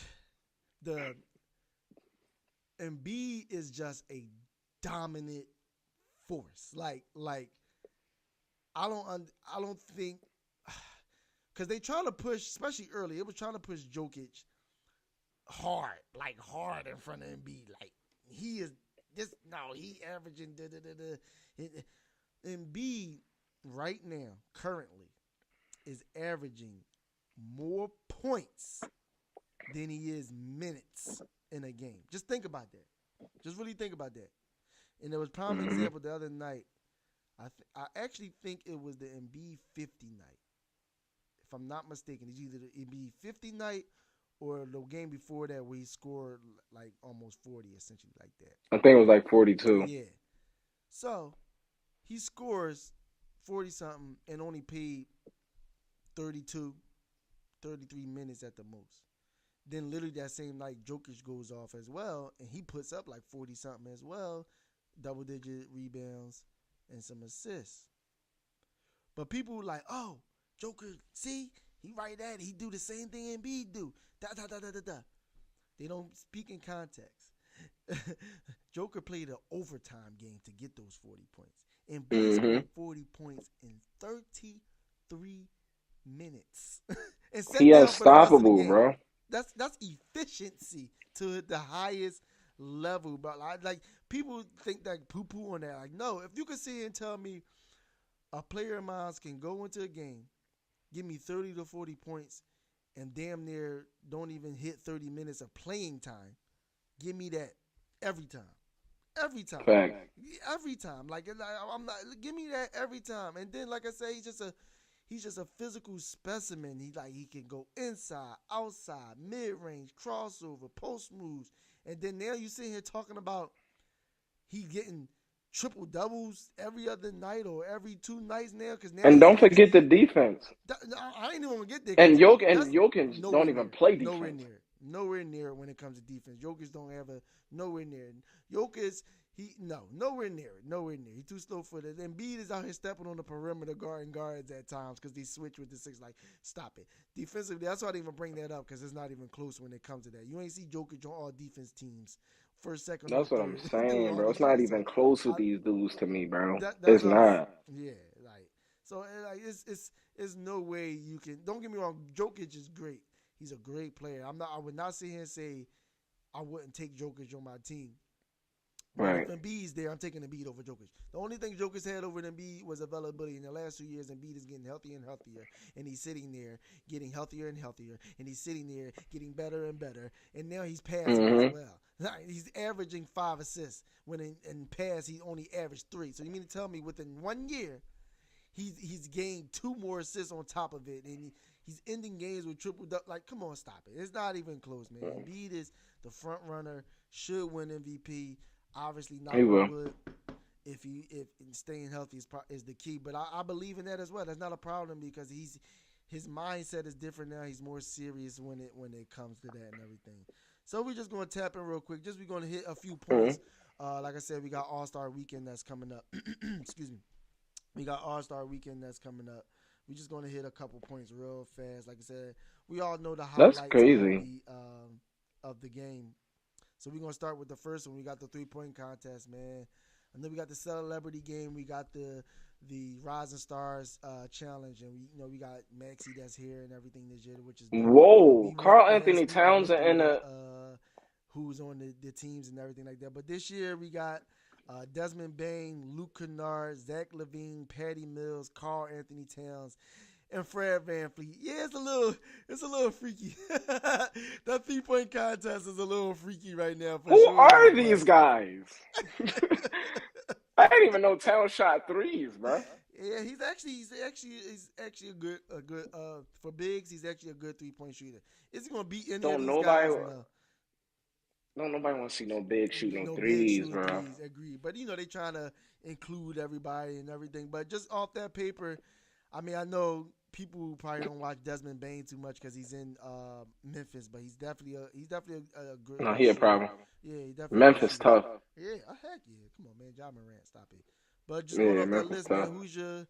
the Embiid is just a dominant force. Like I don't think. Because they trying to push, especially early, it was trying to push Jokic hard in front of Embiid. Like, he is he averaging Embiid right now, currently, is averaging more points than he is minutes in a game. Just think about that. Just really think about that. And there was a prime example the other night. I actually think it was the Embiid 50 night. If I'm not mistaken, it's either the Embiid 50 night or the game before that where he scored like almost 40, essentially like that. I think it was like 42. Yeah. So he scores 40-something and only paid 32, 33 minutes at the most. Then literally that same night, Jokic goes off as well, and he puts up like 40-something as well, double-digit rebounds and some assists. But people like, oh, Joker, see, he right at it. He do the same thing Embiid do. Da. They don't speak in context. Joker played an overtime game to get those 40 points. Embiid scored 40 points in 33 minutes. And He unstoppable, bro. That's efficiency to the highest level, bro. Like people think that poo-poo on that. Like, no, if you could sit here and tell me a player of mine can go into a game, give me 30 to 40 points, and damn near don't even hit 30 minutes of playing time, give me that every time. Every time. Fact. Every time. Like, I'm not. Give me that every time. And then, like I say, he's just a physical specimen. He can go inside, outside, mid range, crossover, post moves, and then now you sit here talking about he getting triple doubles every other night or every 2 nights now. And don't forget the defense. I ain't even gonna get there. And Jokic don't even play defense. Nowhere near when it comes to defense. Jokic don't have nowhere near. Jokic, nowhere near. He's too slow footed. Embiid is out here stepping on the perimeter guarding guards at times because they switch with the 6. Like, stop it. Defensively, that's why I didn't even bring that up because it's not even close when it comes to that. You ain't see Jokic on all defense teams. First, second. That's what I'm saying, bro. It's not even close with these dudes to me, bro. It's not. Yeah, like so. Like it's no way you can. Don't get me wrong. Jokic is great. He's a great player. I would not sit here and say I wouldn't take Jokic on my team. Right. If Embiid's there, I'm taking Embiid over Jokic. The only thing Jokic had over Embiid was availability. In the last 2 years, Embiid is getting healthier and healthier, and he's sitting there getting healthier and healthier, and he's sitting there getting better and better, and now he's passing as well. He's averaging 5 assists when in pass he only averaged 3. So you mean to tell me within 1 year he's gained 2 more assists on top of it, and he's ending games with triple double? Like, come on, stop it. It's not even close, man. Embiid is the front runner, should win MVP. Obviously, not good. If staying healthy is the key, but I believe in that as well. That's not a problem because his mindset is different now. He's more serious when it comes to that and everything. So we're just going to tap in real quick. We're going to hit a few points. Like I said, we got All-Star Weekend that's coming up. Excuse me. We got All-Star Weekend that's coming up. We're just going to hit a couple points real fast. Like I said, we all know the highlights of the game. So we're going to start with the first one. We got the 3-point contest, man. And then we got the celebrity game. We got the Rising Stars challenge. And we got Maxey that's here and everything this year, which is dope. Whoa, Karl Anthony Towns and who's on the teams and everything like that. But this year we got Desmond Bain, Luke Kennard, Zach LaVine, Patty Mills, Karl Anthony Towns, and Fred VanVleet. Yeah, it's a little freaky. That 3-point contest is a little freaky right now. Who are these guys? I didn't even know Towns shot 3s, bro. Yeah, he's actually a good for bigs. He's actually a good 3-point shooter. Is he gonna beat any of these guys? Don't nobody want to see no big shooting no 3s, bro. Agree, but they trying to include everybody and everything. But just off that paper, I mean, I know people probably don't watch Desmond Bain too much because he's in Memphis, but he's definitely a good. No, he a problem. Yeah, he definitely. Memphis tough. Yeah, heck yeah. Come on, man, Ja Morant, stop it. But just going off that list, man, who you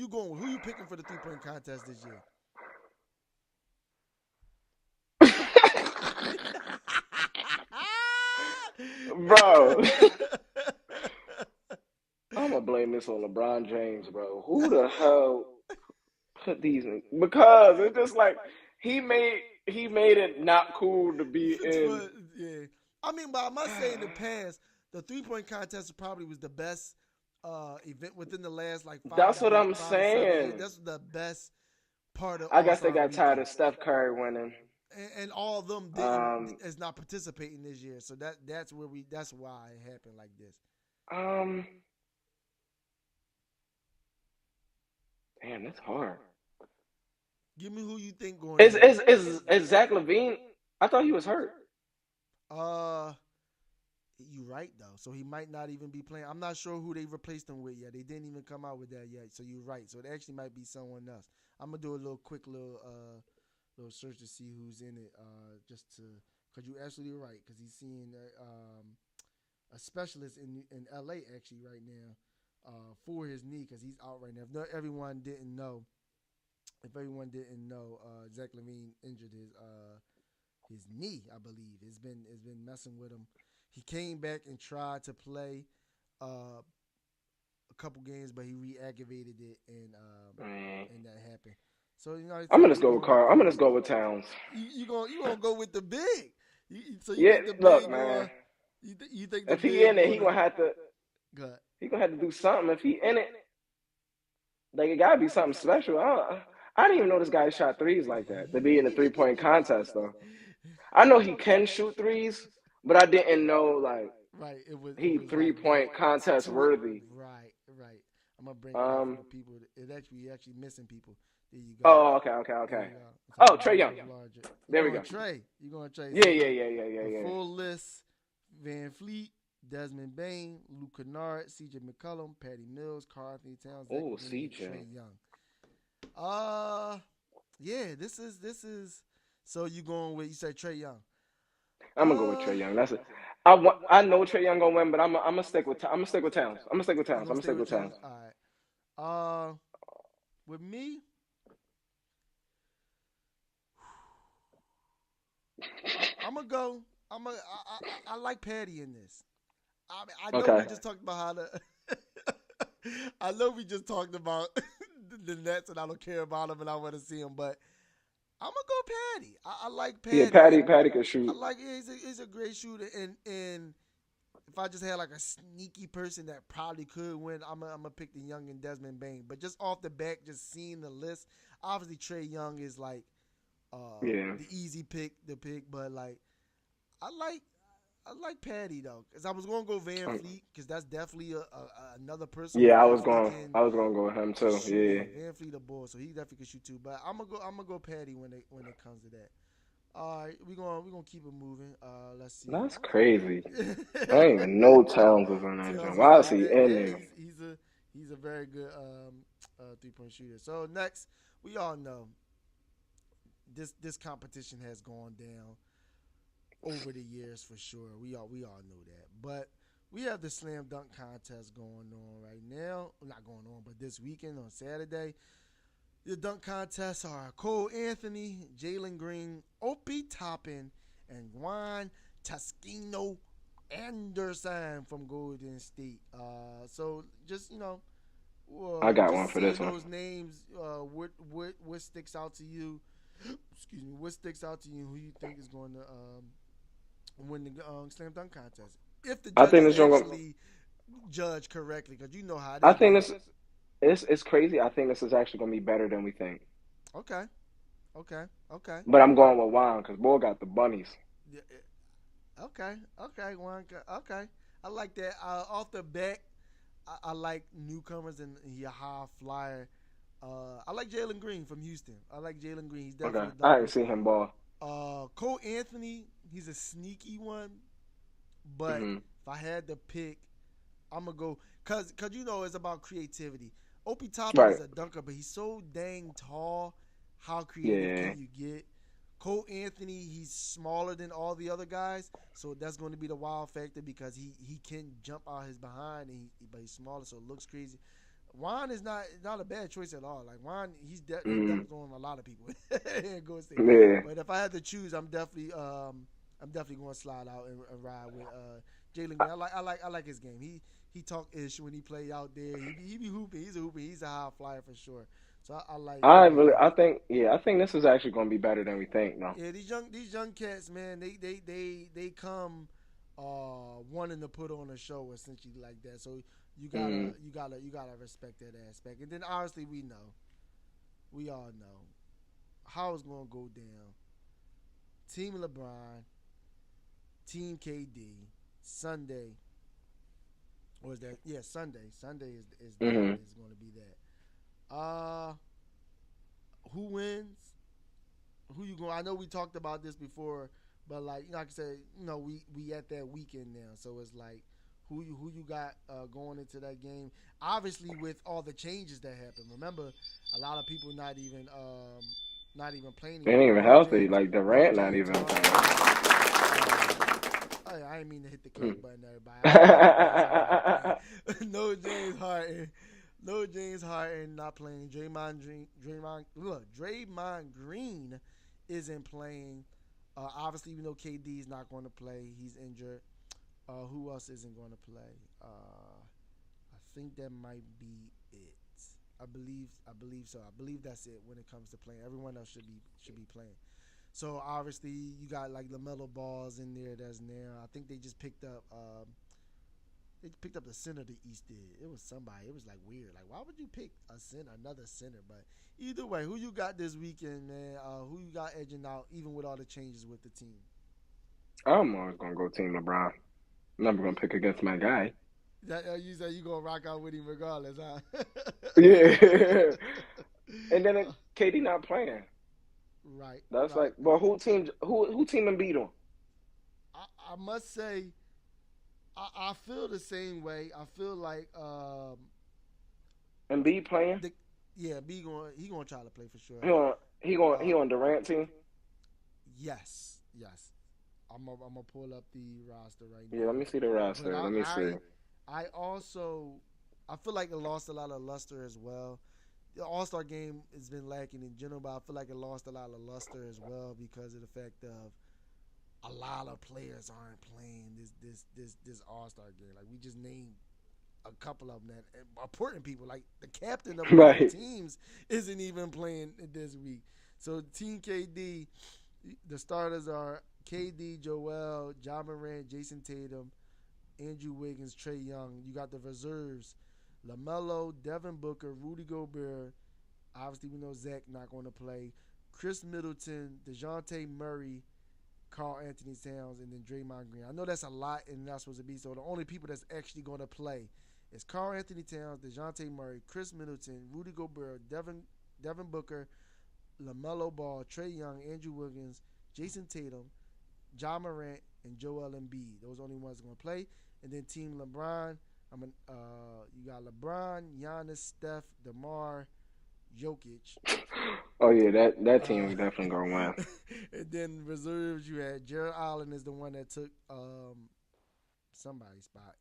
going with? Who you picking for the 3-point contest this year? Bro, I'm gonna blame this on LeBron James, bro. Who the hell put these in? Because it's just like he made it not cool to be in. Yeah, I mean, but I must say in the past, the 3-point contest probably was the best event within the last 5. That's what I'm saying. That's the best part of. I guess they got tired of Steph Curry winning. And all of them is not participating this year, so that's why it happened like this. Damn, that's hard. Give me who you think going. Is Zach LaVine? I thought he was hurt. You right though. So he might not even be playing. I'm not sure who they replaced him with yet. They didn't even come out with that yet. So you're right. So it actually might be someone else. I'm gonna do a little quick little search to see who's in it. Just to, cause you're absolutely right. Cause he's seeing a specialist in LA actually right now for his knee, cause he's out right now. If everyone didn't know, Zach LaVine injured his knee. I believe it's been messing with him. He came back and tried to play a couple games, but he re-aggravated it, and that happened. So I'm gonna just go with Carl. I'm gonna just go with Towns. You gonna go with the big? Think the look, big man. You think if he in it, he gonna have to. Good. He gonna have to do something. If he in it, like it gotta be something special. I didn't even know this guy shot threes like that to be in a 3-point contest though. I know he can shoot threes, but I didn't know like it was 3-point contest worthy. Right. I'm gonna bring it up for people. You're actually missing people. There you go. Oh, okay. Oh, Trae Young. There we go. You going Trae? Yeah. Full list: Van Fleet, Desmond Bain, Luke Kennard, C.J. McCollum, Patty Mills, Karl Anthony Towns. Oh, C.J. Trae Young. Yeah. This is. So you said Trae Young. I'm gonna go with Trae Young. That's it. I know Trae Young gonna win, but I'm gonna stick with Towns. I'm gonna stick with Towns. All right. With me, I'm gonna go. I like Patty in this. I know we just talked about how the. I know we just talked about the Nets, and I don't care about them, and I want to see them, but I'm gonna go Patty. I like Patty. Yeah, Patty can shoot. I like it. He's a great shooter, and if I just had like a sneaky person that probably could win, I'm gonna pick the Young and Desmond Bain. But just off the back, just seeing the list, obviously Trae Young is like the easy pick, but like I like Patty though, because I was gonna go Van Fleet because that's definitely another person. Yeah, I was gonna go with him too. Yeah, Van Fleet a ball, so he definitely can shoot too. But I'm gonna go Patty when it comes to that. All right, we're gonna keep it moving. Let's see. That's crazy. I didn't even know Towns was on that joint. Why is he in there? He's a very good 3-point shooter. So next, we all know this competition has gone down over the years for sure. We all know that. But we have the slam dunk contest going on right now. Not going on, but this weekend on Saturday. The dunk contests are Cole Anthony, Jalen Green, Opie Toppin, and Juan Toscano Anderson from Golden State. So just I got one for this one. Those names. What sticks out to you? Excuse me. What sticks out to you? Who you think is going to win the slam dunk contest? If the judges actually judge correctly, because you know how. I think this. It's crazy. I think this is actually going to be better than we think. Okay. But I'm going with Juan because boy got the bunnies. Yeah. Okay. Juan. Okay. I like that. Off the bat, I like newcomers and he a high flyer. I like Jalen Green from Houston. He's definitely okay. I haven't seen him ball. Cole Anthony, he's a sneaky one. But if I had to pick, I'm going to go because it's about creativity. Opie Toppin is a dunker, but he's so dang tall. How creative can you get? Cole Anthony, he's smaller than all the other guys, so that's going to be the wild factor because he can jump out his behind, but he's smaller, so it looks crazy. Juan is not a bad choice at all. Like Juan, he's definitely on a lot of people. But if I had to choose, I'm definitely going to slide out and ride with Jalen Green. I like his game. He talk ish when he play out there. He be hooping. He's a hooper. He's a high flyer for sure. So I like. I think this is actually going to be better than we think. No. Yeah, these young cats, man, they come wanting to put on a show essentially like that. So you gotta respect that aspect. And then obviously we all know how it's going to go down. Team LeBron, Team KD, Sunday. Or is that Sunday? Sunday is going to be that. Who wins? Who you going? I know we talked about this before, But like I said, we at that weekend now, so it's like who you got going into that game. Obviously, with all the changes that happened. Remember, a lot of people not even playing. They ain't even healthy. James, like Durant, not James even playing. I didn't mean to hit the click button, everybody. No James Harden. No James Harden not playing. Draymond Green isn't playing. Obviously, we know KD is not going to play. He's injured. Who else isn't going to play? I think that might be it. I believe so. I believe that's it when it comes to playing. Everyone else should be playing. So obviously you got like LaMelo Balls in there that's now. I think they just picked up the center the East did. It was somebody. It was like weird. Like why would you pick another center? But either way, who you got this weekend, man? Who you got edging out even with all the changes with the team? I'm always gonna go Team LeBron. I'm never gonna pick against my guy. You say you gonna rock out with him regardless, huh? Yeah. And then KD not playing. Right. That's right. like, well, who team beat him? I must say, I feel the same way. I feel like Embiid playing. B he gonna try to play for sure. He on Durant team. Yes. I'm gonna pull up the roster right now. Yeah, let me see the roster. Let me see. I feel like it lost a lot of luster as well. The All-Star game has been lacking in general, but I feel like it lost a lot of luster as well because of the fact of a lot of players aren't playing this All-Star game. Like we just named a couple of them that important people, like the captain of the teams isn't even playing this week. So Team KD, the starters are KD, Joel, Ja Morant, Jason Tatum, Andrew Wiggins, Trae Young. You got the reserves. LaMelo, Devin Booker, Rudy Gobert. Obviously, we know Zach not going to play. Chris Middleton, DeJounte Murray, Karl Anthony Towns, and then Draymond Green. I know that's a lot, and that's supposed to be. So the only people that's actually going to play is Karl Anthony Towns, DeJounte Murray, Chris Middleton, Rudy Gobert, Devin Booker, LaMelo Ball, Trae Young, Andrew Wiggins, Jason Tatum, Ja Morant, and Joel Embiid. Those are the only ones going to play. And then Team LeBron. You got LeBron, Giannis, Steph, DeMar, Jokic. Oh yeah, that team is definitely gonna win. And then reserves, you had Jared Allen is the one that took somebody's spot.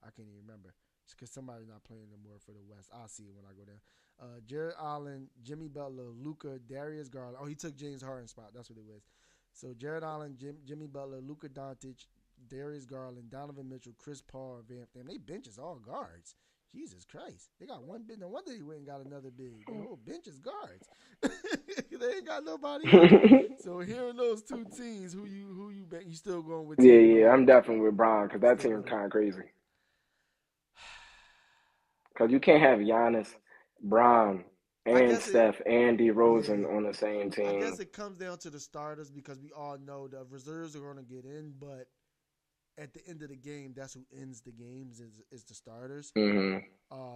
I can't even remember. It's because somebody's not playing anymore for the West. I'll see it when I go down. Jared Allen, Jimmy Butler, Luka, Darius Garland. Oh, he took James Harden's spot. That's what it was. So Jared Allen, Jimmy Butler, Luka Doncic, Darius Garland, Donovan Mitchell, Chris Paul, Vamp. Damn, they benches all guards. Jesus Christ. They got one big. No wonder he went and got another big. The whole bench is guards. They ain't got nobody. So hearing those two teams, who you bet you still going with? Yeah, I'm definitely with Brown because that team is kind of crazy. Because you can't have Giannis, Brown, and Steph and DeRozan on the same team. I guess it comes down to the starters because we all know the reserves are going to get in, but at the end of the game, that's who ends the games is the starters. Mm-hmm.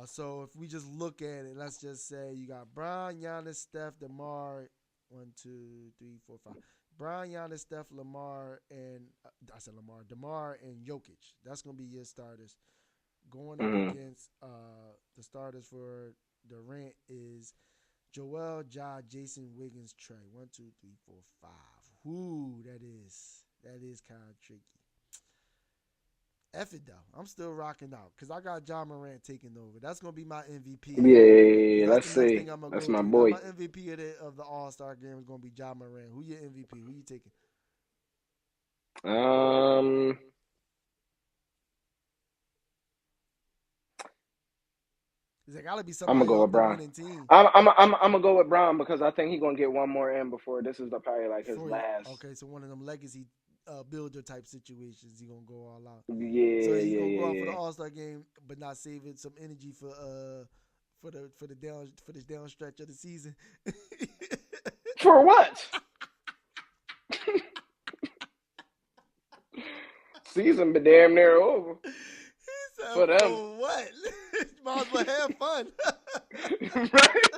So if we just look at it, let's just say you got Brown, Giannis, Steph, DeMar, 1, 2, 3, 4, 5. Brown, Giannis, Steph, DeMar, and Jokic. That's going to be your starters. Going up against the starters for Durant is Joel, Ja, Jason, Wiggins, Trae. 1, 2, 3, 4, 5. Whoo, that is kind of tricky. F it though. I'm still rocking out because I got Ja Morant taking over. That's gonna be my MVP. Yeah, let's see. That's my boy. My MVP of the All-Star game is gonna be Ja Morant. Who your MVP? Who you taking? There gotta be somebody. I'm gonna go with Brown. I'm gonna go with Brown because I think he's gonna get one more in before this is probably like his last. Okay, so one of them legacy builder type situations, he gonna go all out. Yeah, so he gonna go out for the All-Star game, but not saving some energy for this down stretch of the season. For what? Season be damn near over. He said, for them. For what? Might as well have fun. Right?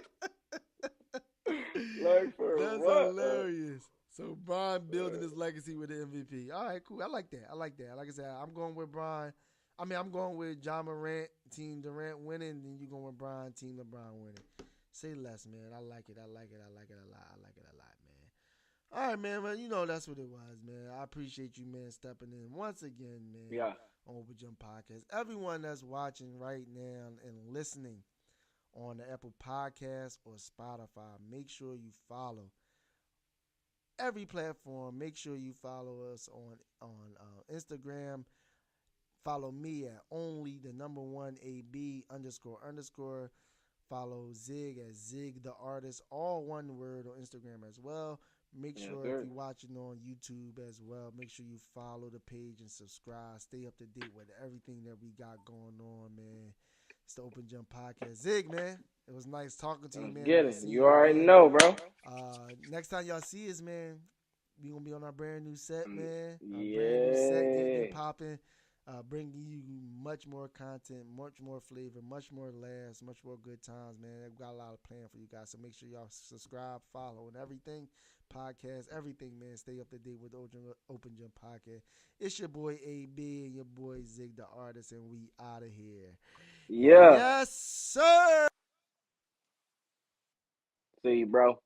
Like for That's what? hilarious. So Brian building his legacy with the MVP. All right, cool. I like that. Like I said, I'm going with Brian. I'm going with John Morant, Team Durant winning, then you going with Brian, Team LeBron winning. Say less, man. I like it a lot, man. All right, man. Well, that's what it was, man. I appreciate you, man, stepping in once again, man. Yeah. On OpenGym Podcast. Everyone that's watching right now and listening on the Apple Podcast or Spotify, make sure you follow every platform. Make sure you follow us on Instagram. Follow me at only1ab__. Follow Zig at Zig the Artist, all one word, on Instagram as well. Make sure if you're watching on YouTube as well, make sure you follow the page and subscribe. Stay up to date with everything that we got going on, man. It's the OpenGym Podcast. Zig, man, it was nice talking to you, man. Get it. You already know, bro. Next time y'all see us, man, we gonna be on our brand new set, man. Yeah. Brand new set, getting it popping. Bringing you much more content, much more flavor, much more laughs, much more good times, man. We've got a lot of plan for you guys, so make sure y'all subscribe, follow, and everything. Podcast, everything, man. Stay up to date with the OpenGym Podcast. It's your boy AB and your boy Zig the Artist, and we out of here. Yeah. Yes, sir. See you, bro.